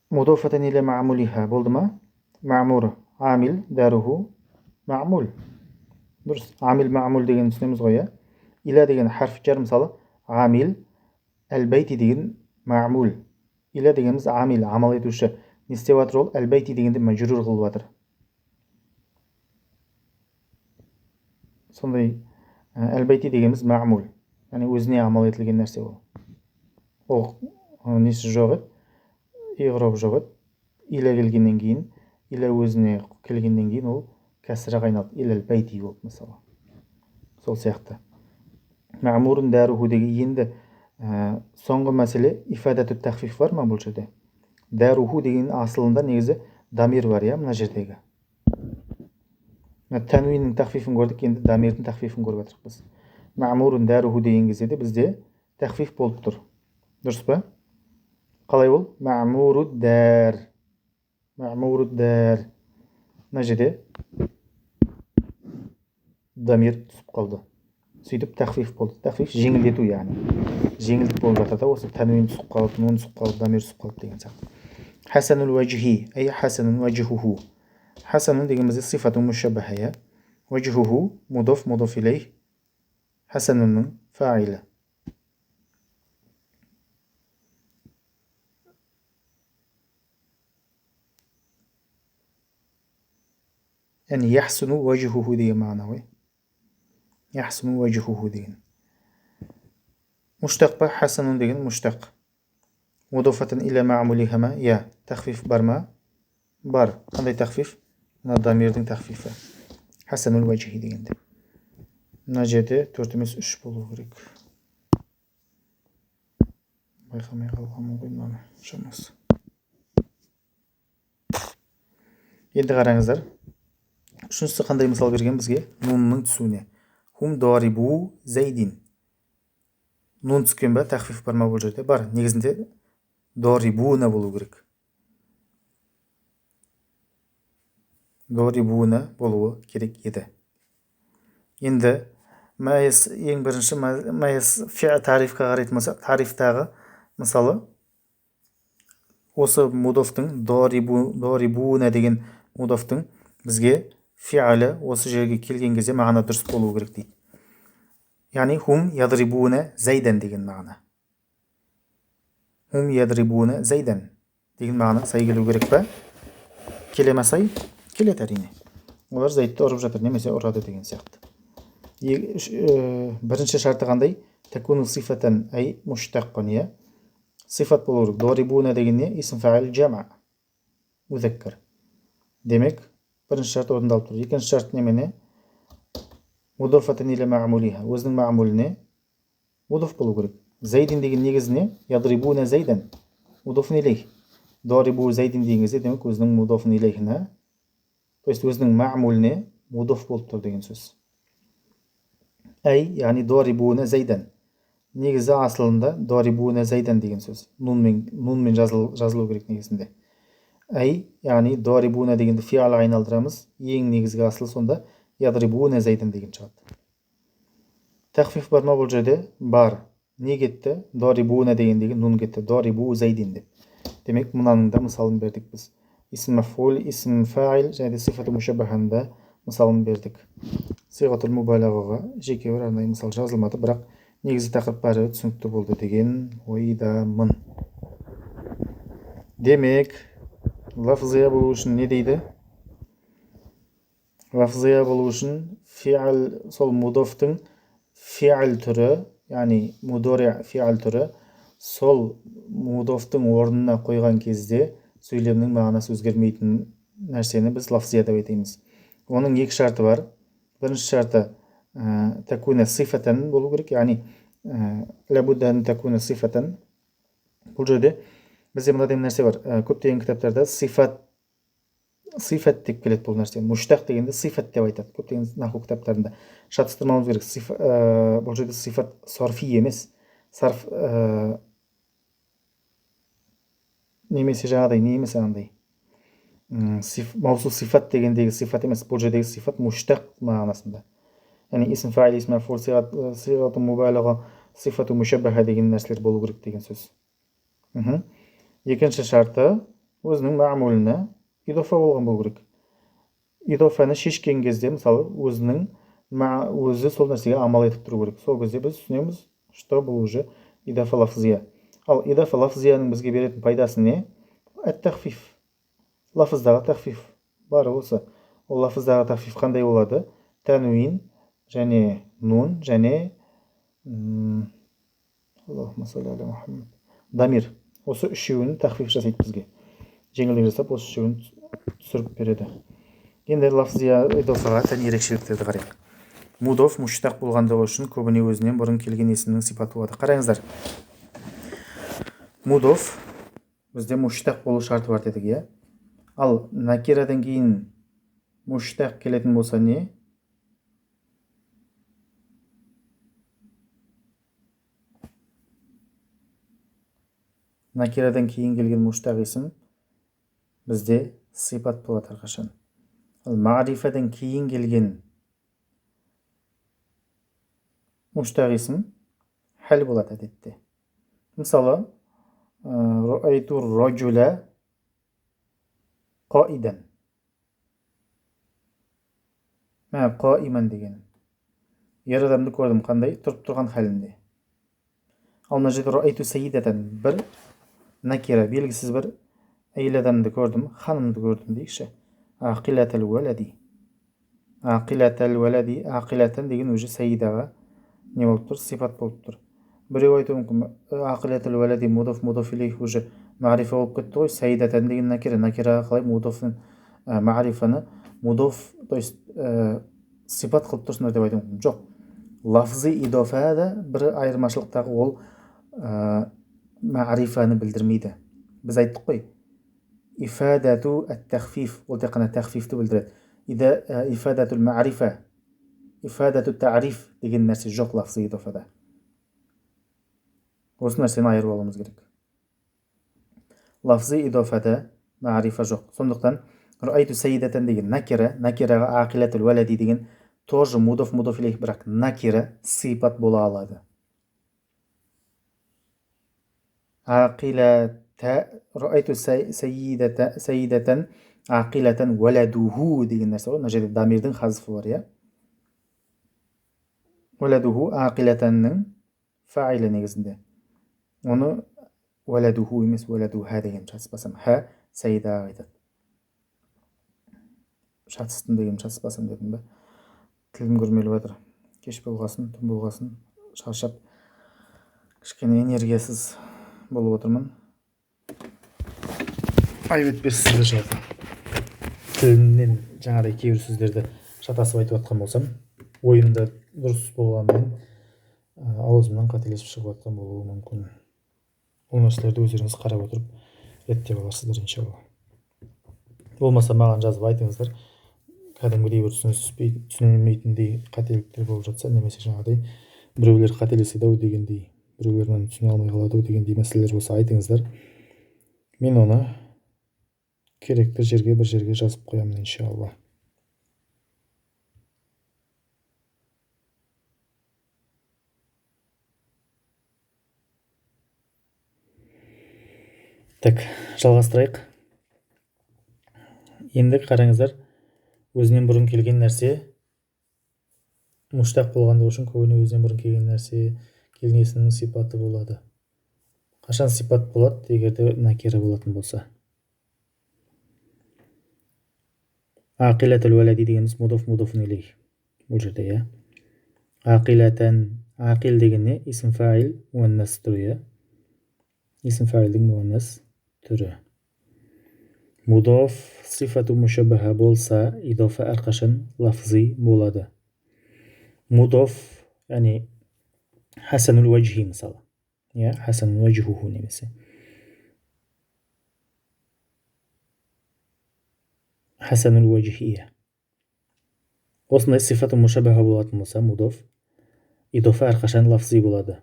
S1: мудафатан иля маъмулиха болды ма? Маъмур амил, дәруху маъмул. Дұрыс. Амил маъмул деген түсінеміз ғой. Иля деген харф жар, мысалы амил, әл-бәйти деген маъмул. Иля дегеніміз амил, амал етуші. Не істеп жатыр ол? Әл-бәйти дегенде мәжрур қылып жатыр. Сондай әл-бәйти дегеніміз маъмул. Яғни өзіне амал етілген нәрсе ол. Ол несі жоқ еді? Иғраб жоқ еді. Иля келгеннен кейін, иля өзіне келгеннен кейін ол кәсіраға айналды. Иля әл-бәйти болып мысалы. Сол сияқты. Маъмурун дәруху деген енді соңғы мәселе ифадату тахфиф бар ма бұл жерде? Дәруху деген асылында негізі дамир бар, мына жердегі. Тәнуиннің тахфифін көрдік, енді дамирдің тахфифін көріп жатырық біз. Маъмурун дәруху деген кезде де бізде тахфиф болып тұр. Дұрыс па? Қалай ол? Маъмуру дәр. Маъмуру дәр. Мына жерде дамир түсіп қалды. Сөйтіп тахфиф болды. Тахфиф жеңілдету, яғни жеңілдік болып жатыр да, осы тәнуин түсіп қалып, нун түсіп қалып, дамир түсіп қалып деген сияқты. Хасанул вajhi, ай хасанун вajhuhu. Хасанун дегенімізде сифату мушаббаха. Вajhuhu мудаф илейх. Хасанунның фаилі. Яғни яхсуну вajhuhu деген мағына ғой. Яхсуну вajhuhu деген. Муштақ па? Хасанун деген муштақ. Мудафатан иля маъмулиха ма? Я, тахфиф бар ма? Бар. Қандай тахфиф? Мына дамирдің тахфифі. Хасанул вajhi дегенде. Мына жерде 4 емес 3 болу керек. Байқамай қалғанмын ғой мынаны. Шамасы. Енді қараңыздар. Үшіншісі қандай мысал берген бізге? Нунның түсуіне. Хум дарибу зайдин. Нун түскен ба? Тахфиф бар ма бұл жерде? Бар. Негізінде дарибуна болу керек. Дарибуна болуы керек еді. Енді мәйіз ең бірінші мәйіз тарифқа қарайтын болса, тарифтағы мысалы осы мудафтың дарибуна деген мудафтың бізге фиалі осы жерге келген кезде мағына дұрыс болу керек дейді. Яғни хум ядрибуна зайдан деген мағына. Хум ядрибуна зайдан деген мағына сай келу керек па? Келе ме сай? Келеді әрине. Олар зайдты ұрып жатыр, немесе ұрады деген сияқты. Бірінші шарты қандай? Такуну сифатан ай муштаққан, иә. Сифат болу керек. Дорибуна деген не? Исм фаил жама, музаккар. Демек, бірінші шарт орындалып тұр. Екінші шарт немене? Мудофатан иле маъмулиха. Өзінің маъмуліне мудоф болу керек. Зайдин деген негізіне ядрибуна зайдан. Мудофун илейх. Дорибу зайдин деген кезде демек өзінің мудофун илейхіне, то есть өзінің маъмуліне мудоф болып тұр деген сөз. Әй, яғни дорибуна зайдан. Негізі асылында дорибуна зайдан деген сөз. Нунмен жазылу керек негізінде. Әй, яғни дорибуна дегенді фиалға айналдырамыз. Ең негізгі асылы сонда ядрибуна зайдан деген шығады. Тахфиф бар ма бұл жерде? Бар. Не кетті? Дорибуна дегендегі нун кетті. Дорибу зайдин деп. Демек, мынаның да мысалын бердік біз. Исм мафул, исм фаил және де сифаты мушаббаханда мысалын бердік. Сиғатул мубалағаға жеке бір арнайы мысал жазылмады, бірақ негізі тақырып бәрі түсінікті болды деген ойдамын. Демек, лафзия болу үшін не дейді? Лафзия болу үшін фиал, сол мудофтың фиал түрі, яғни мудори фиал түрі, сол мудофтың орнына қойған кезде сөйлемнің мағынасы өзгермейтін нәрсені біз лафзия деп айтамыз. Оның екі шарты бар. Бірінші шарты такуна сифатан болу керек, яғни лабуддан такуна сифатан. Бұл жерде бізде мынадай нәрсе бар. Көптеген кітаптарда сифат деп келеді бұл нәрсе. Муштақ дегенде сифат деп айтады. Көптеген наху кітаптарында шатыстырмауымыз керек. Бұл жерде сифат сарфи емес. Сарф немесе жаңағыдай не емес андай. Маусу сифат дегендегі сифат емес. Бұл жердегі сифат муштақ мағынасында. Яғни исм фаил, исм мафул, сиғату мубалаға, сифату мушаббаха деген нәрселер болу керек деген сөз. Екінші шарты өзінің маъмуліне идофа болған болу керек. Идофаны шешкен кезде, мысалы, өзі сол нәрсеге амал етіп тұру керек. Сол кезде біз түсінеміз, что бұл уже идафа лафзия. Ал идафа лафзияның бізге беретін пайдасы не? Әт-тахфиф. Лафыздағы тахфиф бар осы. Ол лафыздағы тахфиф қандай болады? Тануин және нун және дамир. Осы үшеуін тахфиф жасайды бізге. Жеңілдік жасап, осы үшеуін түсіріп береді. Енді лафзия идофаға тән ерекшеліктерді қарайық. Мудоф муштақ болғандығы үшін көбіне өзінен бұрын келген есімнің сипаты болады. Қараңыздар. Мудоф бізде муштақ болу шарты бар дедік, иә? Ал накирадан кейін муштақ келетін болса не? Накирадан кейін келген муштақ есім бізде сипат болады әрқашан. Ал ма'рифадан кейін келген муштақ есім хәл болады әдетте. Мысалы, рa'айту раджула қаидан. Қаиман деген. Ер адамды көрдім, қандай? Тұрып тұрған халінде. Ал мына жерде рa'айту сайидатан, бір накира, белгісіз бір әйел адамды көрдім, ханымды көрдім дейікші. Ақилатал уалади. Ақилатал уалади, ақилатан деген уже сайидаға не болып тұр? Сипат болып тұр. Біреу айтуы мүмкін, ақилатал уалади мудоф илейх уже ма'рифа болып кетті ғой, сайидатан деген накира. Накираға қалай мудофын, ма'рифаны мудоф, то есть сипат қылып тұрсыңдар деп айтуы мүмкін. Жоқ. Лафзы идофада бір айырмашылықтағы ол ма'рифаны білдірмейді. Біз айттық қой. Ифадату ат-тахфиф, ол тек қана тахфифті білдіреді. Ифадатул ма'рифа, ифадату ta'риф деген нәрсе жоқ лафзы идофада. Осы нәрсені айырып алуымыз керек. Лафзы идофада ма'рифа жоқ. Сондықтан рa'айту сайидатан деген накираға ақилатул уалади деген тоже мудоф илейх, бірақ накира сипат бола алады. Рa'айту сайидатан ақилатан уаладуху деген нәрсе ғой. Мына жерде дамирдің хазфы бар, иә? Уаладуху ақилатанның фаилі негізінде. Оны уаладуху емес, уаладуха деген шатыспасам. Ха сайидаға айтады. Шатыстым деген шатыспасам дедім бе? Тілім көрмелі батыр. кеш болғасын, түн болғасын шаршап кішкене энергиясыз болып отырмын. Айбет сізді жазды. Тілімнен жаңағыдай кейбір сөздерді шатасып айтып жатқан болсам, ойымда дұрыс болғанымен аузымнан қателесіп шығып жатқан болуы мүмкін. Ол нәрселерді өздеріңіз қарап отырып реттеп аларсыздар иншалла. Болмаса маған жазып айтыңыздар. Кәдімгідей бір түсінілмейтіндей қателіктер болып жатса, немесе жаңағыдай біреулер қателеседі ау дегендей, біреулер мені түсіне алмай қалады ау дегендей мәселелер болса айтыңыздар. Мен оны керекті жерге бір жерге жазып қоямын иншалла. Так, жалғастырайық. Енді қараңыздар, өзінен бұрын келген нәрсе мұштақ болғандығы үшін көбіне өзінен бұрын келген нәрсе келгеннің сипаты болады. Қашан сипат болады? Егерде накира болатын болса. Ақилатул валади дегеніміз мудофун илейх. Бұл жерде, иә. Ақилатан, ақил деген не? Исм фаил муаннас түрі, иә. Исм фаилдің муаннас түрі. Мудоф сифату мушаббаха болса, идофа әрқашан лафзи болады. Мудоф, яғни хасанул ваджхи мысалы. Я хасанул ваджхуху немесе. Хасанул ваджхия. Осындай сифату мушаббаха болатын болса, мудоф, идофа әрқашан лафзи болады.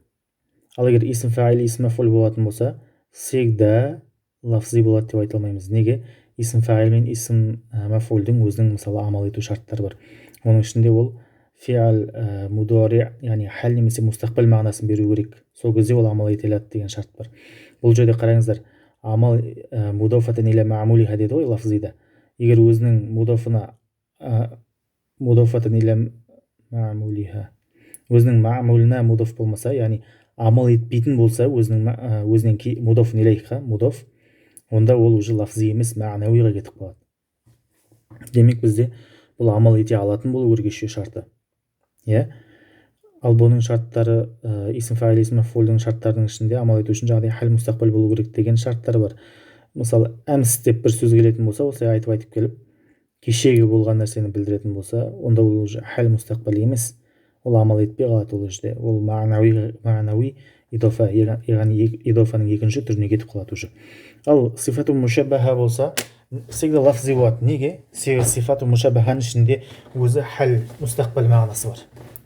S1: Ал егер исм фаил, исм мафул болатын болса, всегда лафзи болады деп айта алмаймыз. Неге? Исм фаил мен исм мафулдың өзінің мысалы амал ету шарттары бар. Оның ішінде ол фиал мудори, яғни хал немесе мустақбал мағынасын беру керек. Сол кезде ол амал ете алады деген шарт бар. Бұл жерде қараңыздар, амал мудофатан иля маъмулиха деді ғой лафзида. Егер өзінің мудофатан иля маъмулиха, өзінің маъмулына мудоф болмаса, яғни амал етпейтін болса, өзінен мудофун илейха, мудоф, онда ол уже лафзи емес, маънауиға кетіп қалады. Демек бізде бұл амал ете алатын болу керек шарты. Иә? Ал бұның шарттары, исм фаил, исм мафулдың шарттарының ішінде амал ету үшін жаңағыдай хал мустақбал болу керек деген шарттар бар. Мысалы, әмс деп бір сөз келетін болса, осылай айтып келіп, кешегі болған нәрсені білдіретін болса, онда ол уже хал мустақбал емес, ол амал етпей қалады ол жерде. Ол маънауи идофа, яғни идофаның екінші түріне кетіп қалады уже. Ал сифату мушаббаха болса, всегда лафзи болады. Неге? Сифату мушаббаханың ішінде өзі хал мустақбал мағынасы бар.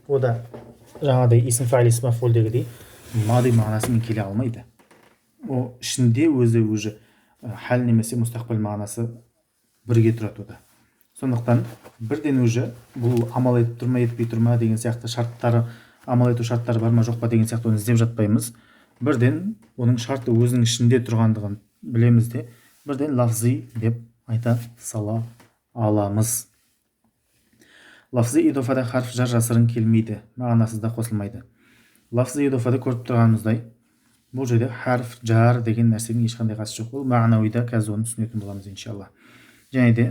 S1: О да жаңағыдай исм фаил, исм мафул дегендей мади мағынасымен келе алмайды. О ішінде өзі уже хал немесе мустақбал мағынасы бірге тұрады ода. Сондықтан бірден уже бұл амал етіп тұрма, етпей тұрма деген сияқты шарттары, амал ету шарттары бар ма жоқ па деген сияқты оны іздеп жатпаймыз. Бірден оның шарты өзінің ішінде тұрғандығын білеміз де, бірден лафзи деп айта сала аламыз. Лафзи идофада харф жар жасырын келмейді, мағынасыз да қосылмайды. Лафзи идофада көріп тұрғанымыздай, бұл жерде харф жар деген нәрсенің ешқандай қатысы жоқ. Ол мағнауида қазір оны түсінетін боламыз иншалла. Және де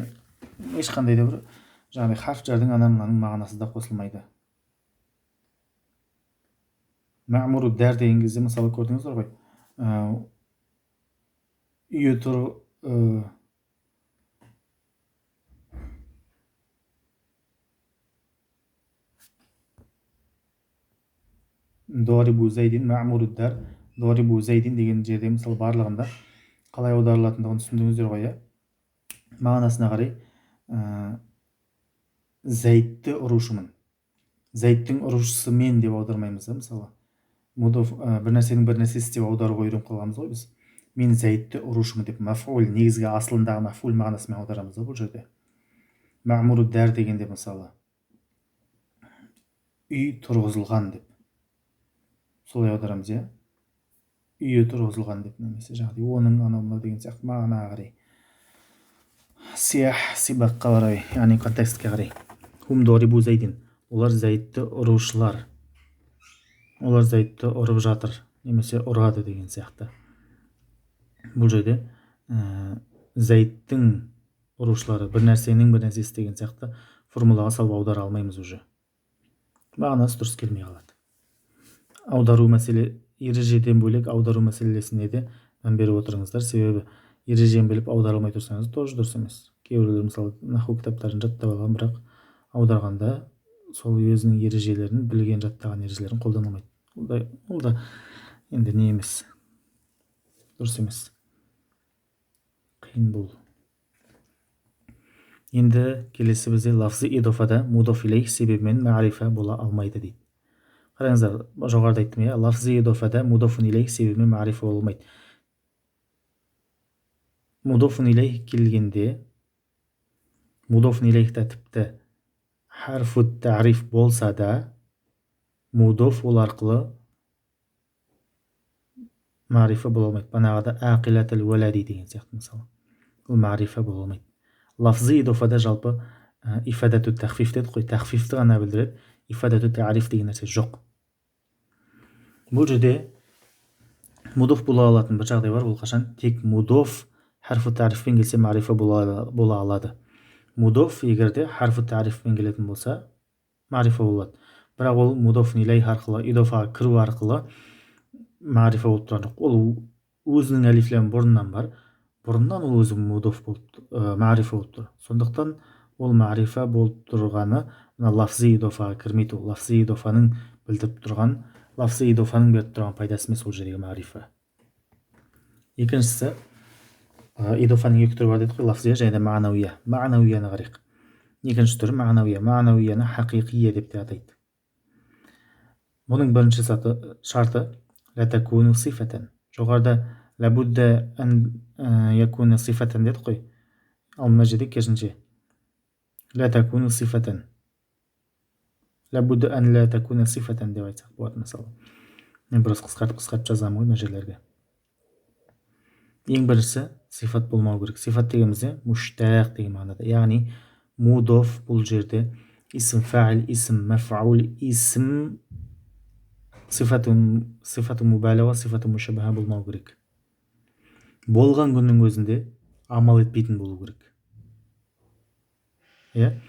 S1: ешқандай да бір жаңағыдай харф жардың мынаның мағынасы да қосылмайды. Маъмуру дәр деген кезде мысалы көрдіңіздер ғой, үйі тұр, дорибу зайдин маъмуру дәр, дорибу зайдин деген жерде мысалы барлығында қалай аударылатындығын түсіндіңіздер ғой, иә? Мағынасына қарай зайдты ұрушымын. Зайдтың ұрушысы мен деп аудармаймыз, мысалы. Бір нәрсенің бір нәрсесі деп аударуға үйреніп қалғанбыз ғой біз. Мен зайдты ұрушымын деп мафул, негізгі асылындағы мафул мағынасымен аударамыз бұл жерде. Маъмуру дәр дегенде мысалы үй тұрғызылған деп солай аударамыз, иә? Үйі тұрғызылған деп, немесе жаңағыдай оның анау деген сияқты мағынаға қарай, сиях сибаққа қарай, яғни контекстке қарай. Хум дорибу зайдин, олар зайдты ұрушылар, олар зайдты ұрып жатыр, немесе ұрады деген сияқты. Бұл жерде зайдтың ұрушылары, бір нәрсенің бір нәрсесі деген сияқты формулаға салып аудара алмаймыз уже. мағынасы дұрыс келмей қалады. Аудару мәселе ережеден бөлек аудару мәселесіне де мән беріп отырыңыздар, себебі ережені біліп аудара алмай тұрсаңыз тоже дұрыс емес. Кейбіреулер мысалы наху кітаптарын жаттап алған, бірақ аударғанда сол өзінің ережелерін, білген жаттаған ережелерін қолдана алмайды. Ол да енді не емес, дұрыс емес, қиын бұл. Енді келесі бізде лафзи идофада мудоф илейх себебімен мағрифа бола алмайды дейді. Қараңыздар, жоғарыда айттым, иә, лафзи идофада мудофун илейх себебімен мағрифа бола алмайды. Мудофун илейх келгенде, мудофун илейхта тіпті харфу тариф болса да, мудоф ол арқылы мағрифа бола алмайды. Банағада ақилатыл уәләди деген сияқты мысалы. Ол мағрифа бола алмайды. Лафзи идофада жалпы ифадату тахфиф деді қой, тахфифті ғана білдіреді, ифадату тариф деген нәрсе жоқ. Бұл жерде мудоф бола алатын бір жағдай бар, ол қашан? Тек мудоф харфу тарифпен келсе мағрифа бола алады. Мудоф егерде харфу тарифпен келетін болса мағрифа болады. Бірақ ол мудоф илейх арқылы, идофаға кіру арқылы мағрифа болып тұрған жоқ. Ол өзінің әлифләм бұрыннан бар, бұрыннан ол өзі мудоф болып, мағрифа болып тұр. Сондықтан ол мағрифа болып тұрғаны мына лафзи идофаға кірмейді. Лафзи идофаның білдіріп тұрған, лафзи идофаның беріп тұрған пайдасы емес ол жердегі мағрифа. Екіншісі, идофаның екі түрі бар дедік қой, лафзия және де мағнауия. Мағнауияны қарайық. Екінші түрі мағнауия. Мағнауияны хақиқия деп те атайды. Бұның бірінші шарты ла такуну сифатан. Жоғарыда лабудда ан якуна сифатан дедік қой. Ал мына жерде керісінше ла такуну сифатан. Лабудда ан ла такуна сифатан деп айтсақ болады мысалы. Мен біраз қысқартып жазамын ғой мына жерлерге. Ең біріншісі сифат болмау керек. Сифат дегенімізде муштақ деген мағынада, яғни мудоф бұл жерде исм фаил, исм мафаул, исм сифату мубалага, сифату мушабаха болмау керек. Болған күннің өзінде амал етпейтін болу керек. Иә?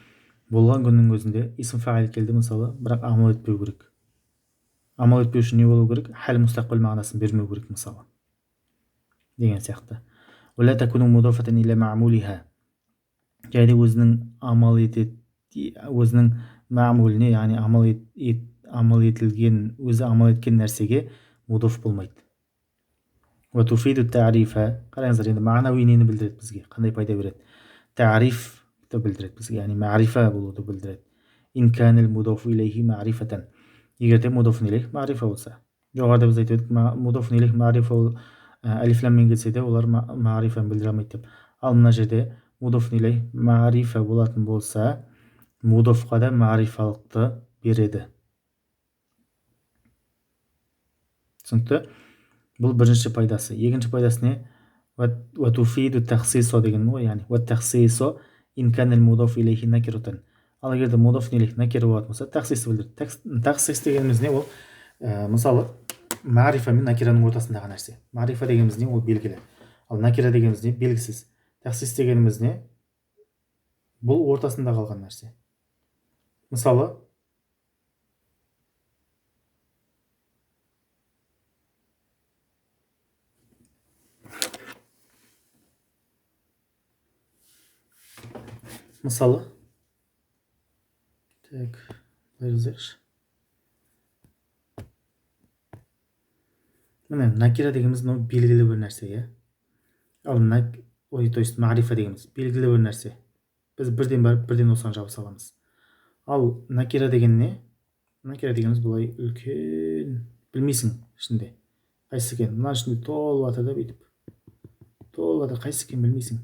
S1: Болған күннің өзінде исм фаил келді мысалы, бірақ амал етпеу керек. Амал етпеу үшін не болу керек? Хәл мустақбал мағынасын бермеу керек мысалы. Деген сияқты. Ула такуну мудофатан иля маъмулиха. Және өзінің амал маъмуліне, яғни амал етілген, өзі амал еткен нәрсеге мудоф болмайды. Ва туфиду тарифа. Қараңыздар, енді мағнауи нені білдіреді бізге? Қандай пайда береді? Тарифті білдіреді бізге, яғни мағрифа болуды білдіреді. Ин канил мудофу илейхи мағрифатан. Егерде мудофун илейх мағрифа болса. Жоғарыда біз айтып едік, мудофун илейх мағрифа ол алифламмен келсе де олар мағрифаны білдіре алмайды деп. Ал мына жерде мудофун илейх мағрифа болатын болса, мудофқа да мағрифалықты береді. Түсінікті? Бұл бірінші пайдасы. Екінші пайдасы не? Ва туфиду тахсисо деген ғой, яғни ва тахсисо ин канил мудоф илейхи накирутан. Ал егерде мудоф илейх накир болатын болса, тахсисті білдіреді. Тахсис дегеніміз не ол? Мысалы, мағрифа мен накираның ортасындағы нәрсе. Мағрифа дегеніміз не? Ол белгілі. Ал накира дегеніміз не? Белгісіз. Тахсис дегеніміз не? Бұл ортасында қалған нәрсе. Мысалы, так, жазайықшы. Міне, накира дегеніміз белгілі бір нәрсе, иә? Ал то есть мағрифа дегеніміз белгілі бір нәрсе. Біз бірден барып, бірден осыған жабыса аламыз. Ал накира деген не? Накира дегеніміз бұлай үлкен, білмейсің ішінде. Қайсы екен? Мына ішінде толып жатыр да бүйтіп. Толып жатыр, қайсы екен білмейсің.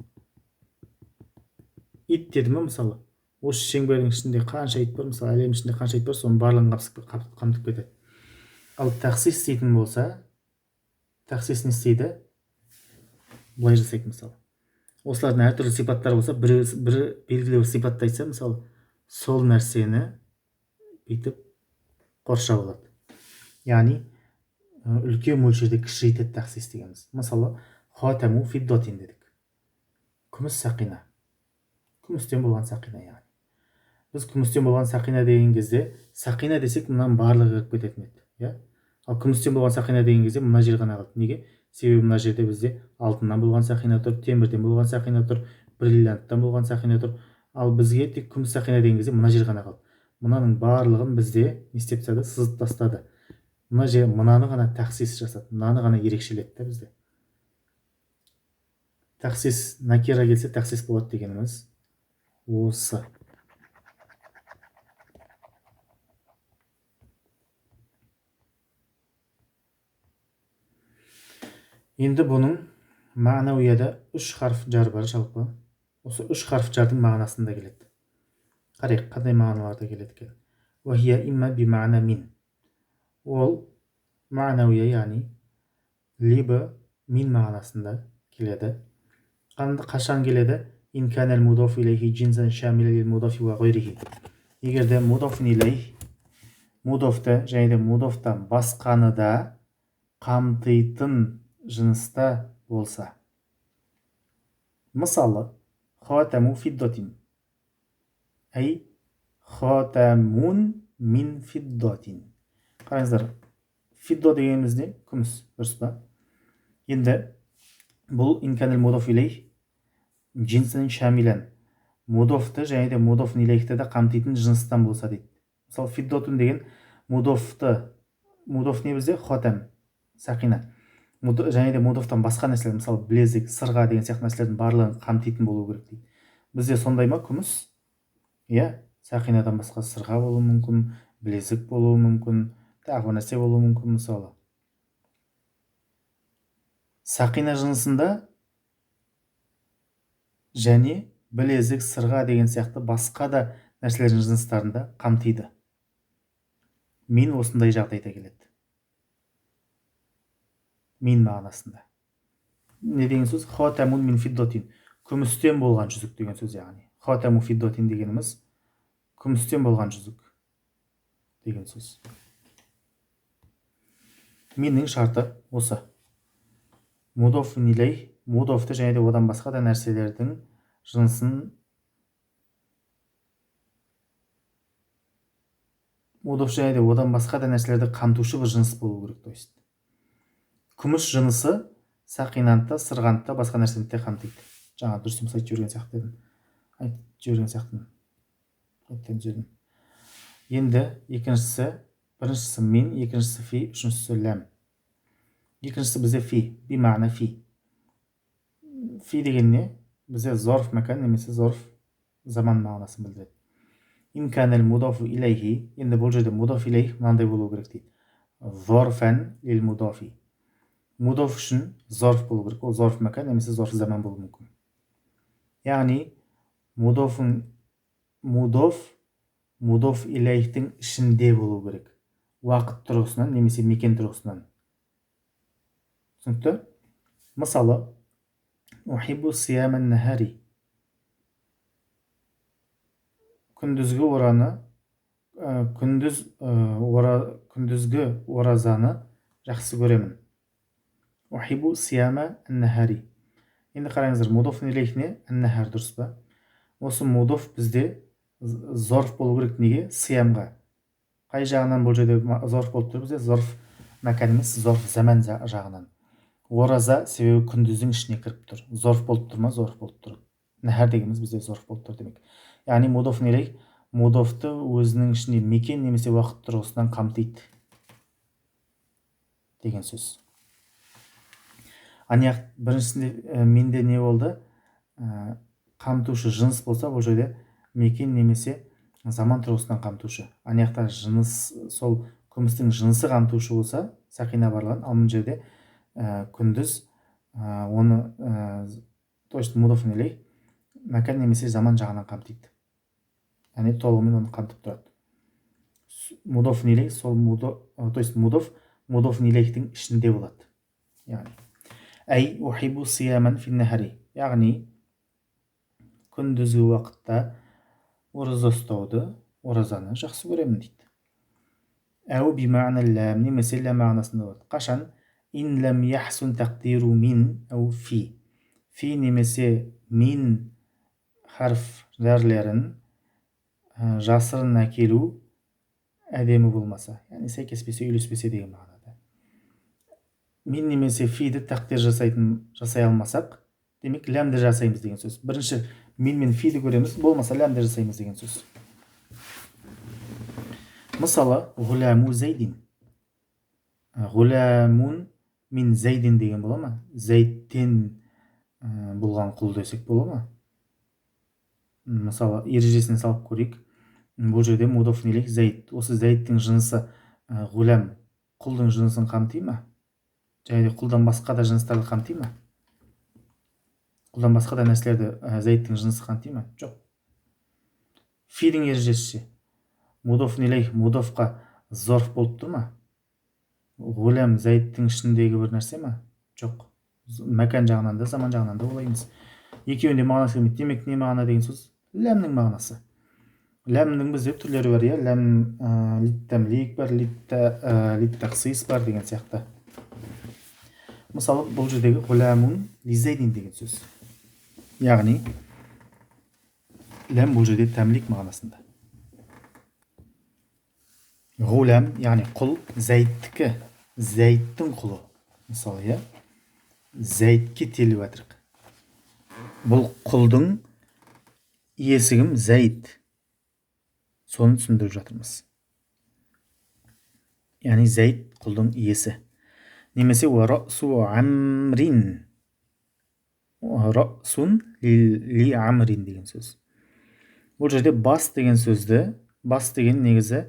S1: Ит деді ме мысалы? Осы шеңбердің ішінде қанша ит бар, мысалы әлем ішінде қанша ит бар, соның барлығын қамтып кетеді. Ал тахсис дейтін болса, тахсис не істейді? Былай жасайды мысалы. Осылардың әртүрлі сипаттары болса, бір белгілі бір сипатты айтса, мысалы, сол нәрсені бүйтіп қоршап алады. Яғни үлкен мөлшерде кішірейтеді тахсис дегеніміз. Мысалы, хатаму фиддатин дедік. Күміс сақина. Күмістен болған сақина яғни. біз күмістен болған сақина деген кезде сақина десек мынаның барлығы кіріп кететін еді, иә. Ал күмістен болған сақина деген кезде мына жер ғана қалды. Неге? Себебі мына жерде бізде алтыннан болған сақина тұр, темірден болған сақина тұр, бриллианттан болған сақина тұр. Ал бізге тек күміс сақина деген кезде мына жер ғана қалды. Мынаның барлығын бізде не істеп тастады? Сызып тастады. Мына жер мынаны ғана тәхсис жасады, мынаны ғана ерекшеледі да бізде. Тәхсис накира келсе тәхсис болады дегеніміз осы. Енді бұның мағнауияда 3 харф жар бар жалпы. Осы 3 харф жардың мағынасында келеді. Қарайық, қандай мағыналарда келеді екен. Уахия имма би мағна мин. Ол мағнауия, яғни либо мин мағынасында келеді. Қашан келеді? Ин канал мудаф илейхи джинсан шамила лил мудафи ва гайрихи. Егер де мудаф илейх, мудафты және де мудафтан басқаны да қамтитын жыныста болса. Мысалы, хатаму фиддатин. Әй, хатамун мин фиддатин. Қараңыздар, фидда дегеніміз не? Күміс, дұрыс па? Енді бұл инканел мудаф илейх джинсан шамилан. Мудафты және де мудаф илейхті де қамтитын жыныстан болса дейді. Мысалы, фиддатун деген мудафты, мудаф не бізде? хатам, сақина. Және де мудафтан басқа нәрселер, мысалы білезік, сырға деген сияқты нәрселердің барлығын қамтитын болу керек дейді. Бізде сондай ма күміс? Иә, сақинадан басқа сырға болуы мүмкін, білезік болуы мүмкін, тағы нәрсе болуы мүмкін. Мысалы сақина жынысында және білезік, сырға деген сияқты басқа да нәрселердің жыныстарында қамтиды. Мен осындай жағдайда келеді. Мин мағынасында. Не деген сөз? Хатамун мин фиддатин. Күмістен болған жүзік деген сөз, яғни. Хатаму фиддатин дегеніміз күмістен болған жүзік деген сөз. Миннің шарты осы. Мудаф илейх, мудафты және де одан басқа да нәрселердің жынысын, мудаф және де одан басқа да нәрселерді қамтушы бір жыныс болу керек, то есть. Күміс жынысы сақинанты, сырғанты, басқа нәрсені де қамтиды. Жаңа дұрыс айтып жүрген сияқты едім. Енді екіншісі, біріншісі мин, екіншісі фи, үшіншісі ләм. Екіншісі бізде фи, би мағына фи. Фи деген не? Бізде зорф мәкан немесе зорф заман мағынасын білдіреді. Ин канал мудафу илейхи. Енді бұл жерде мудаф илейх мынандай болу керек дейді. Зорфан лил мудафи. Мудаф үшін зорф болу керек. Ол зорф мәкан немесе зорф заман болу мүмкін. Яғни мудаф илейхтің ішінде болу керек. Уақыт тұрғысынан немесе мекен тұрғысынан. Түсінікті? Мысалы, ухибу сияман нахари. Күндізгі оразаны жақсы көремін. Ухибу сияма нахари. Енді қараңыздар, мудаф илейх не? Нахар, дұрыс па? Осы мудаф бізде зорф болу керек. Неге? Сиямға. Қай жағынан бұл жерде зорф болып тұр? Бізде зорф мәкан емес, зорф заман жағынан. Ораза себебі күндіздің ішіне кіріп тұр. Зорф болып тұр ма? Зорф болып тұр. Нахар дегеніміз бізде зорф болып тұр демек. Яғни мудаф илейх мудафты өзінің ішіне мекен немесе уақыт тұрғысынан қамтиды деген сөз. Анияқ біріншісінде менде не болды? Қамтушы жыныс болса, бұл жерде мекен немесе заман тұрғысынан қамтушы. Анияқта жыныс, сол күмістің жынысы қамтушы болса, сақина барлығын, ал мына жерде күндіз оны то есть мудаф илейх мәкан немесе заман жағынан қамтиды. Яғни толығымен оны қамтып тұрады. Мудаф илейх сол то есть мудаф илейхтің ішінде болады. Яғни әй ухибу сияман фин нахари. Яғни күндізгі уақытта ораза ұстауды, оразаны жақсы көремін дейді. Әу би мағна ләм, немесе ләм мағынасында болады. Қашан? Ин ләм яхсун тақдиру мин әу фи. Фи немесе мин харф жарларын жасырын әкелу әдемі болмаса, яғни сәйкеспесе, үйлеспесе деген мағынада. Мен немесе фиді тақдир жасай алмасақ, демек ләмді жасаймыз деген сөз. Бірінші мен мен фиді көреміз, болмаса ләмді жасаймыз деген сөз. Мысалы, ғұләму зайдин. Ғұләмун min зайдин деген бола ма? Зайдтен болған құл десек бола ма? Мысалы, ережесін салып көрейік. Бұл жерде мудоф илейх зайд. Осы зайдтің жынысы ғұләм құлдың жынысын қамтый ма? Және де құлдан басқа да жыныстарды қамтый ма? Құлдан басқа да нәрселерді зайдтың жынысы қамтый ма? Жоқ. Фидің ережесі мудоф илейх мудофқа зорф болып тұр ма? Ғұләм зайдтың ішіндегі бір нәрсе ма? Жоқ. Мәкан жағынан да, заман жағынан да олаймыз. Екеуінде мағынасы келмейді. Демек не мағына деген сөз? Ләмнің мағынасы. Ләмнің бізде түрлері бар, иә. Ләм литтәмлик бар, литтәхсис бар деген сияқты. Мысалы, бұл жердегі ғұләмун лизайдин деген сөз. Яғни, ләм бұл жерде тәмлик мағынасында. Ғұләм, яғни құл, зайдтікі, зайдтың құлы. Мысалы, иә, зайдке теліп атырық. Бұл құлдың иесі кім? Зайд. Соны түсіндіріп жатырмыз. Яғни зайд құлдың иесі. Немесе расу амрин. Расун ли амрин деген сөз. Бұл жерде бас деген сөзді, бас деген негізі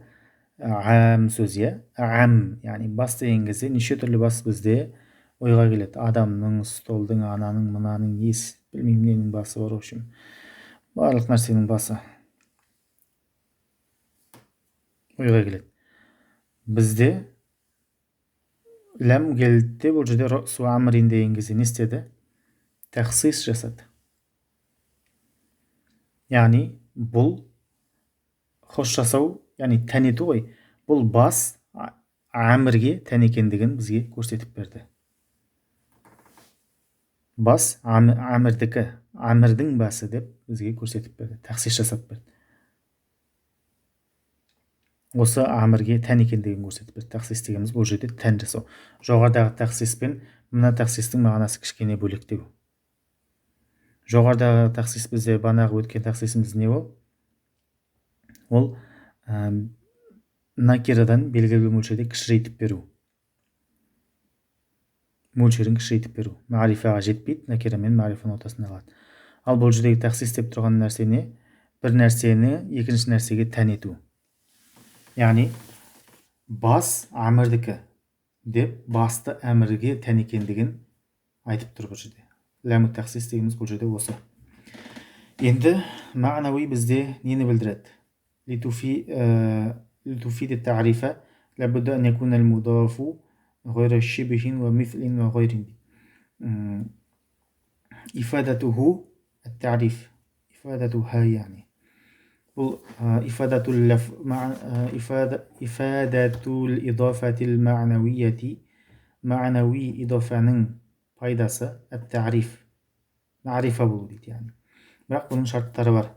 S1: ам сөз, иә. Ам, яғни бас деген кезде неше түрлі бас бізде ойға келеді. Адамның, столдың, ананың, мынаның, білмеймін ненің басы бар, общем. Барлық нәрсенің басы ойға келеді. Бізде ләм келді, бұл жерде расу амрин деген кезде не істеді? Тәхсис жасады. Яғни бұл хош жасау, яғни тән ету ғой. Бұл бас әмірге тән екендігін бізге көрсетіп берді. Бас әмірдікі, әмірдің басы деп бізге көрсетіп берді. Тәхсис жасап берді. Осы әмірге тән екендігін көрсетіп берді. Тәхсис дегеніміз бұл жерде тән жасау. Жоғарыдағы тәхсис пен мына тәхсистің мағынасы кішкене бөлектеу. Жоғарыдағы тәхсис бізде банағы өткен тәхсисіміз не ол? Ол накирадан белгілі мөлшерде кішірейтіп беру. Мөлшерін кішірейтіп беру. Мағрифаға жетпейді, накира мен мағрифаның ортасында қалады. Ал бұл жердегі тәхсис деп тұрған нәрсе не? Бір нәрсені екінші нәрсеге тән ету. Яғни бас әмірдікі деп басты әмірге тән екендігін айтып тұр бұл жерде. Ләмі тәхсис дегеніміз бұл жерде осы. Енді мағнауи бізде нені білдіреді? لتفيد التعريف لابد أن يكون المضاف غير شبه ومثل وغير. إفادته التعريف، إفادتها يعني إفادة الإضافة المعنوية، معنوي إضافة пайдасы التعريف معرفة болу дейді, яғни. Бірақ бұның шарттары бар.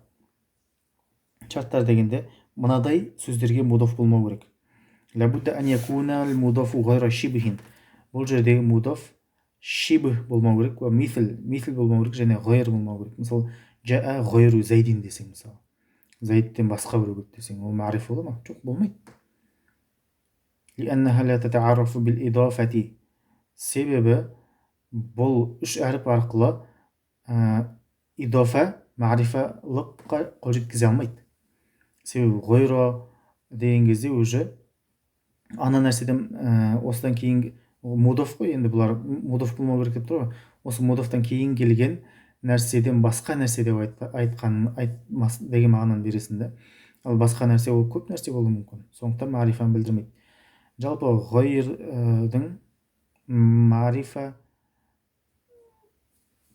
S1: Шарттар дегенде мынадай сөздерге мудаф болмау керек. Лабудда ан якуна ал-мудафу гайра шибхин. Бұл жердегі мудаф шибх болмау керек, ва мисл болмау керек, және гайр болмау керек. Мысалы, жаа гайру зайдин десең, мысалы, зайдтен басқа біреу келді десең, ол мағриф бола ма? Жоқ, болмайды. Лианнаха ла тата'аррафу бил идафати. Себебі бұл үш әріп арқылы идафа мағрифалыққа қол жеткізе алмайды. Себебі ғойро деген кезде уже ана нәрседен осыдан кейін мудаф қой, енді бұлар мудаф болмау керек деп тұр ғой. Осы мудафтан кейін келген нәрседен басқа нәрсе деп айтмас деген мағынаны бересің да. Ал басқа нәрсе ол көп нәрсе болуы мүмкін. Сондықтан мағрифаны білдірмейді. Жалпы ғойрдың мағрифа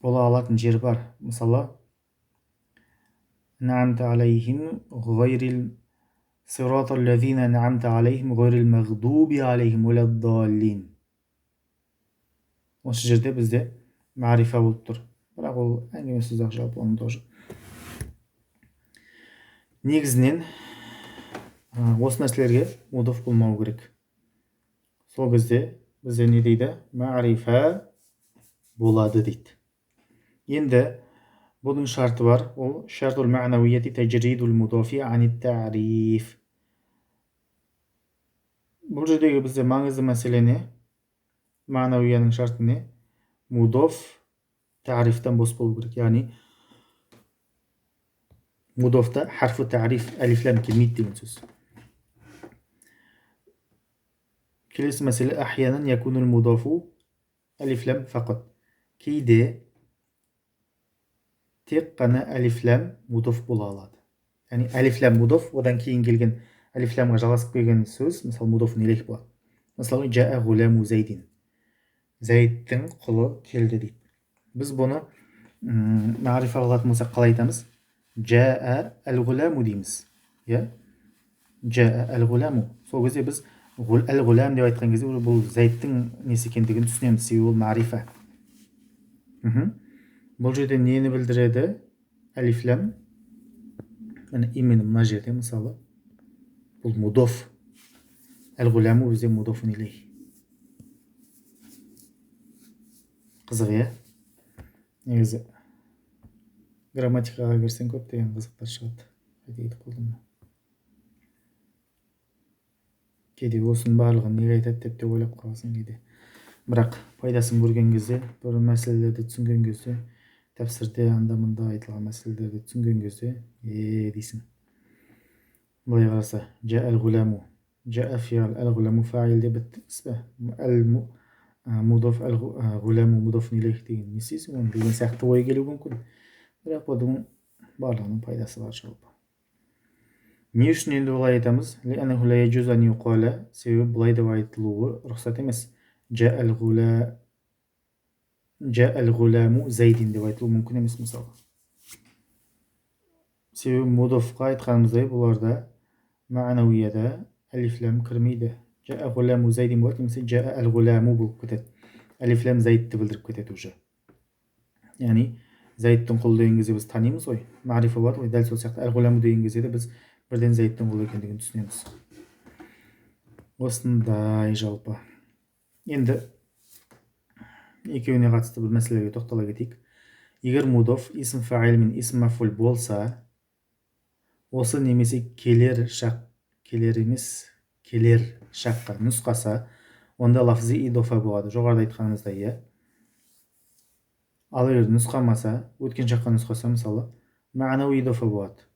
S1: бола алатын жері бар. Мысалы, نعمت عليهم غير الصراط الذين نعمت عليهم غير المغضوب عليهم ولا الضالين. Осы жерде бізде мағрифа болып тұр. Бірақ ол әңгіме сөз-ақ жалпы оның тоже. негізінен осы нәрселерге мудоф болмау керек. Сол кезде бізде не дейді? Мағрифа болады дейді. Енді бұның шарты бар. Ол шартул ма'навияти тажридул мудофи ани тариф. Бұл жердегі бізде маңызды мәселе не? Ма'навияның шарты не? Мудоф тарифтан бос болу керек. Яғни мудофта харфу тариф алифлам келмейді деген сөз. Келесі мәселе ахянан якунул мудофу алифлам фақат. Кейде тек қана алифлам мудоф бола алады. Яғни алифлам мудоф, одан кейін келген алифламға жалғасып келген сөз, мысалы мудофун илейх болады. Мысалы жаа гуламу зайдин. Зайдтың құлы келді дейді. Біз бұны мағрифа қылатын болсақ қалай айтамыз? Жаа әл-гуламу дейміз. Жаа әл-гуламу. Сол кезде біз әл-гулам деп айтқан кезде бұл зайдтың несі екендігін түсінеміз. Себебі ол мағрифа. Бұл жерде нені білдіреді? Алифлам. Именно мына жерде мысалы бұл мудоф. Әл-гуламу бізде мудофун илейх. Қызық, негізі грамматикаға кірсең көптеген қызықтар шығады. Дейді қолдым. Кейде осының барлығын неге айтады деп те ойлап қаласың кейде. Бірақ пайдасын көрген кезде, бір мәселелерді түсінген кезде, тәпсірде анда-мында айтылған мәселелерді түсінген кезде, дейсің. Былай қараса, жа әл-гуламу, жа фиал, әл-гуламу фаил деп бітті. Мудоф әл-гуламу мудофун илейх деген не істейсің? Оны деген сияқты ой келуі мүмкін. Бірақ бұның барлығының пайдасы бар жалпы. Не үшін енді бұлай айтамыз? Себебі бұлай деп айтылуы рұқсат емес. Жа әл-гуламу зайдин деп айтылуы мүмкін емес мысалы. Себебі мудофқа айтқанымыздай бұларда ма'навияда алифлам кірмейді. Жа әл-гуламу зайдин болады, немесе жа әл-гуламу болып кетеді. Алифлам зайдты білдіріп кетеді уже. Яғни зайдтың құлы деген кезде біз танимыз ғой, мағрифа болады ғой, дәл сол сияқты әл-гуламу деген кезде біз бірден зайдтың құлы екендігін түсінеміз. Осындай жалпы. Енді екеуіне қатысты бір мәселеге тоқтала кетейік. Егер мудоф исм фаил мен исм мафул болса, осы немесе келер шаққа нұсқаса, онда лафзи идофа болады. Жоғарыда айтқанымыздай, Ал егер нұсқамаса, өткен шаққа нұсқаса, мысалы, ма'науи идофа болады.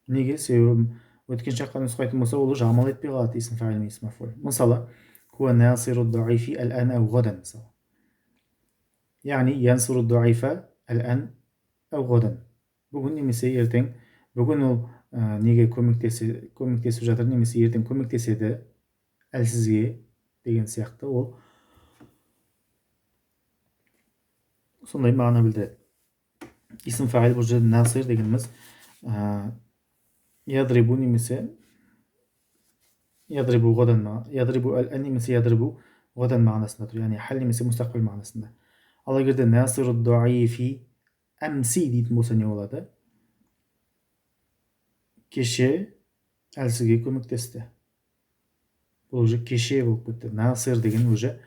S1: Неге? Себебі өткен шаққа нұсқайтын болса, ол уже амал етпей қалады исм фаил мен исм мафул. Мысалы, хуа насиру даифи әл-ан әу ғадан, мысалы. Яғни, янсуру даифа әл-ан әу ғадан. Бүгін немесе ертең, бүгін ол неге көмектесіп жатыр, немесе ертең көмектеседі әлсізге деген сияқты, ол сондай мағына білдіреді. Исм фаил бұл жерде насир дегеніміз ядрибу немесе ядрибу ғадан, ядрибу әл-ан немесе ядрибу ғадан мағынасында тұр, яғни хал немесе мустақбил мағынасында. Ал егерде насиру даифи әмси дейтін болса не болады? Кеше әлсізге көмектесті. Бұл уже кеше болып кетті. Насир деген уже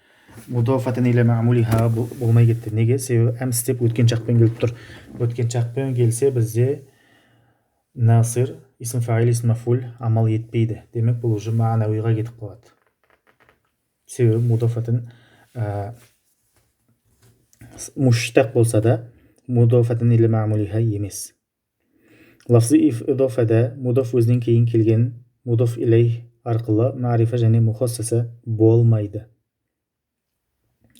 S1: мудофатан иле ма'мулиха болмай кетті. Неге? Себебі әмс деп өткен шақпен келіп тұр. Өткен шақпен келсе бізде насир, исм фаил, исм мафул амал етпейді. Демек бұл уже ма'науиға кетіп қалады. Себебі мудофатан муштақ болса да мудофатан иле ма'мулиха емес. Лафзи идофада мудоф өзінен кейін келген мудоф илейх арқылы мағрифа және мухассаса болмайды.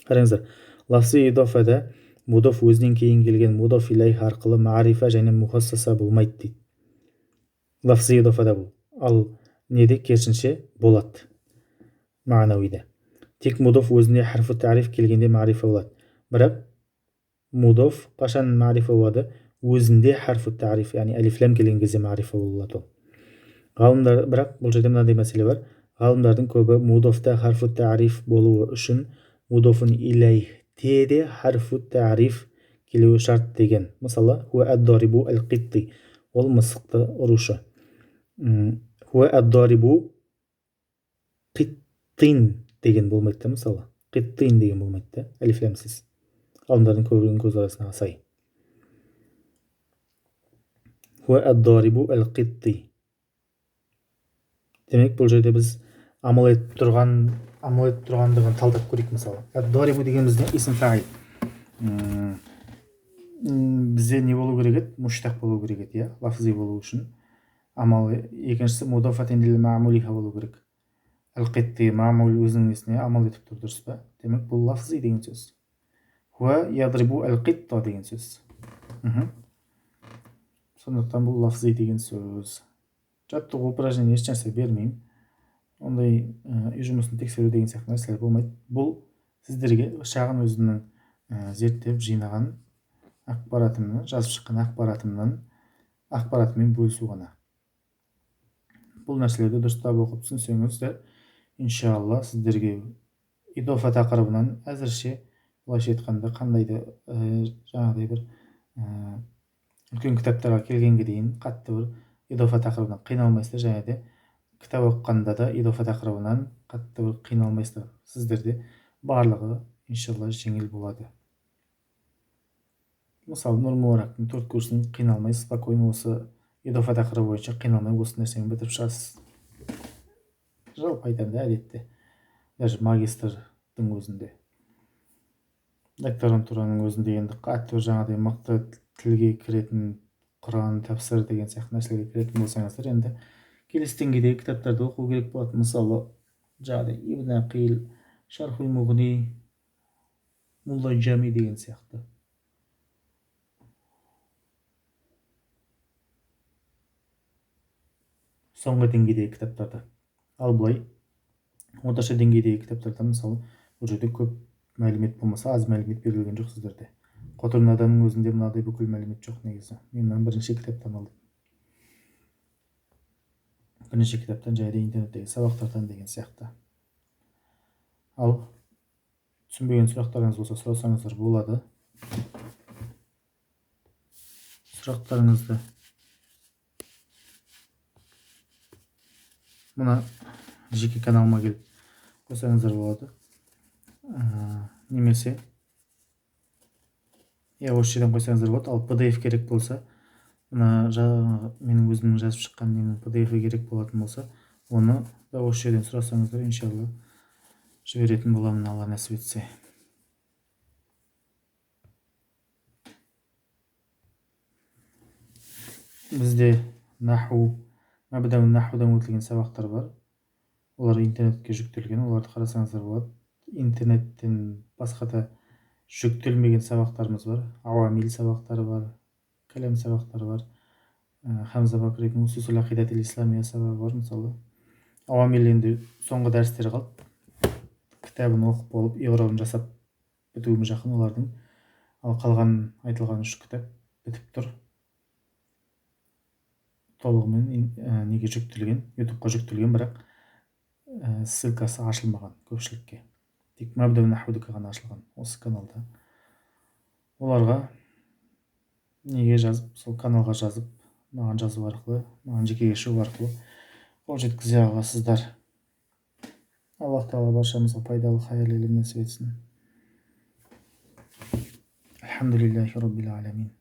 S1: Қараңыздар, лафзи идофада мудоф өзінен кейін келген мудоф илейх арқылы мағрифа және мухассаса болмайды дейді. Лафзи идофада бұл. Ал неде керісінше болады ма'науида. Тек мудоф өзінде харфу тариф келгенде мағрифа болады. Бірақ мудоф қашан мағрифа болады? Өзінде харфу тариф, яғни алифлам келген кезде мағрифа болады ол. Ғалымдар, бірақ бұл жерде мынандай мәселе бар. Ғалымдардың көбі мудофта харфу тариф болуы үшін мудофун илейхте де харфу тариф келуі шарт деген. Мысалы, хуа ад-дарибу ал-қитти, ол мысықты ұрушы. хуа ад-дарибу қиттин деген болмайды да, мысалы қиттин деген болмайды да, алиф ләмсіз. Ғалымдардың көрген көзқарасына сай. Хуа ад-дарибу әл-қитти. Демек бұл жерде біз амал етіп тұрғандығын талдап көрейік. Мысалы ад-дарибу дегенімізде исм фаил. Бізде не болу керек еді? Муштақ болу керек еді, иә, лафзи болу үшін. Амал екіншісі мудафатин лил маъмулиха болу керек. Әл-қитти маъмул өзінің несіне амал етіп тұр, дұрыс па? Демек бұл лафзи деген сөз. Хуа ядрибу әл-қитта деген сөз. Сондықтан бұл лафзи деген сөз. Жаттығу упражнение ешнәрсе бермеймін. Ондай үй жұмысын тексеру деген сияқты нәрселер болмайды. Бұл сіздерге шағын өзімнің зерттеп жинаған ақпаратымны, жазып шыққан ақпаратыммен бөлісу ғана. Бұл нәрселерді дұрыстап оқып түсінсеңіздер, иншалла сіздерге идофа тақырыбынан әзірше былайша айтқанда қандайды жаңағыдай бір үлкен кітаптарға келгенге дейін қатты бір идофа тақырыбынан қиналмайсыздар, және де кітап оқығанда да идофа тақырыбынан қатты бір қиналмайсыздар. Сіздерде барлығы иншалла жеңіл болады. Мысалы Нұр Мубарактың 4 курсын қиналмай, спокойно осы идофа тақырыбы бойынша қиналмай осы нәрсемен бітіріп шығасыз. Жалпы айтамын да, әдетте даже магистрдің өзінде, докторантураның өзінде енді қатты жаңағыдай мықты тілге кіретін Құран, тәпсір деген сияқты нәрселерге кіретін болсаңыздар, енді келесі деңгейдегі кітаптарды оқу керек болады. Мысалы жаңағыдай Ибн Ақил, Шархул Муғни, Мулла Джами деген сияқты. Соңғы деңгейдегі кітаптарды. Ал былай орташа деңгейдегі кітаптарда мысалы бұл жерде көп мәлімет болмаса, аз мәлімет берілген жоқ сіздерде. Қотырын адамның өзінде мынадай бүкіл мәлімет жоқ негізі. Мен бірінші кітаптан алдым. Бірінші кітаптан, және де интернеттегі сабақтардан деген сияқты. Ал түсінбеген сұрақтарыңыз болса сұрасаңыздар болады. Сұрақтарыңызды мына жеке каналыма келіп қойсаңыздар болады. Немесе осы жерден қойсаңыздар болады. Ал PDF керек болса, мына менің өзімнің жазып шыққан немнің PDF керек болатын болса, оны да осы жерден сұрасаңыздар, иншалла жіберетін боламын, Алла нәсіп етсе. Бізде мәбдәун нахудан өтілген сабақтар бар. Олар интернетке жүктелген, оларды қарасаңыздар болады. Интернеттен басқа да жүктелмеген сабақтарымыз бар. Ауамил сабақтары бар, кәлем сабақтары бар. Хамза Бакридің Усусул ақидатил исламия сабағы бар. Мысалы ауамил енді соңғы дәрістері қалды. Кітабын оқып болып, иғрабын жасап бітуіме жақын олардың. Ал қалған айтылған 3 кітап бітіп тұр. Толығымен неге жүктелген, ютубқа жүктелген, бірақ ссылкасы ашылмаған көпшілікке. Тек мәбдәун нахудікі ғана ашылған осы каналда. Оларға неге жазып, сол каналға жазып, маған жазу арқылы, маған жекеге шығу арқылы қол жеткізе аласыздар. Аллах тағала баршамызға пайдалы, хайырлы ілім нәсіп етсін. Алхамдулиллахи раббил аламин.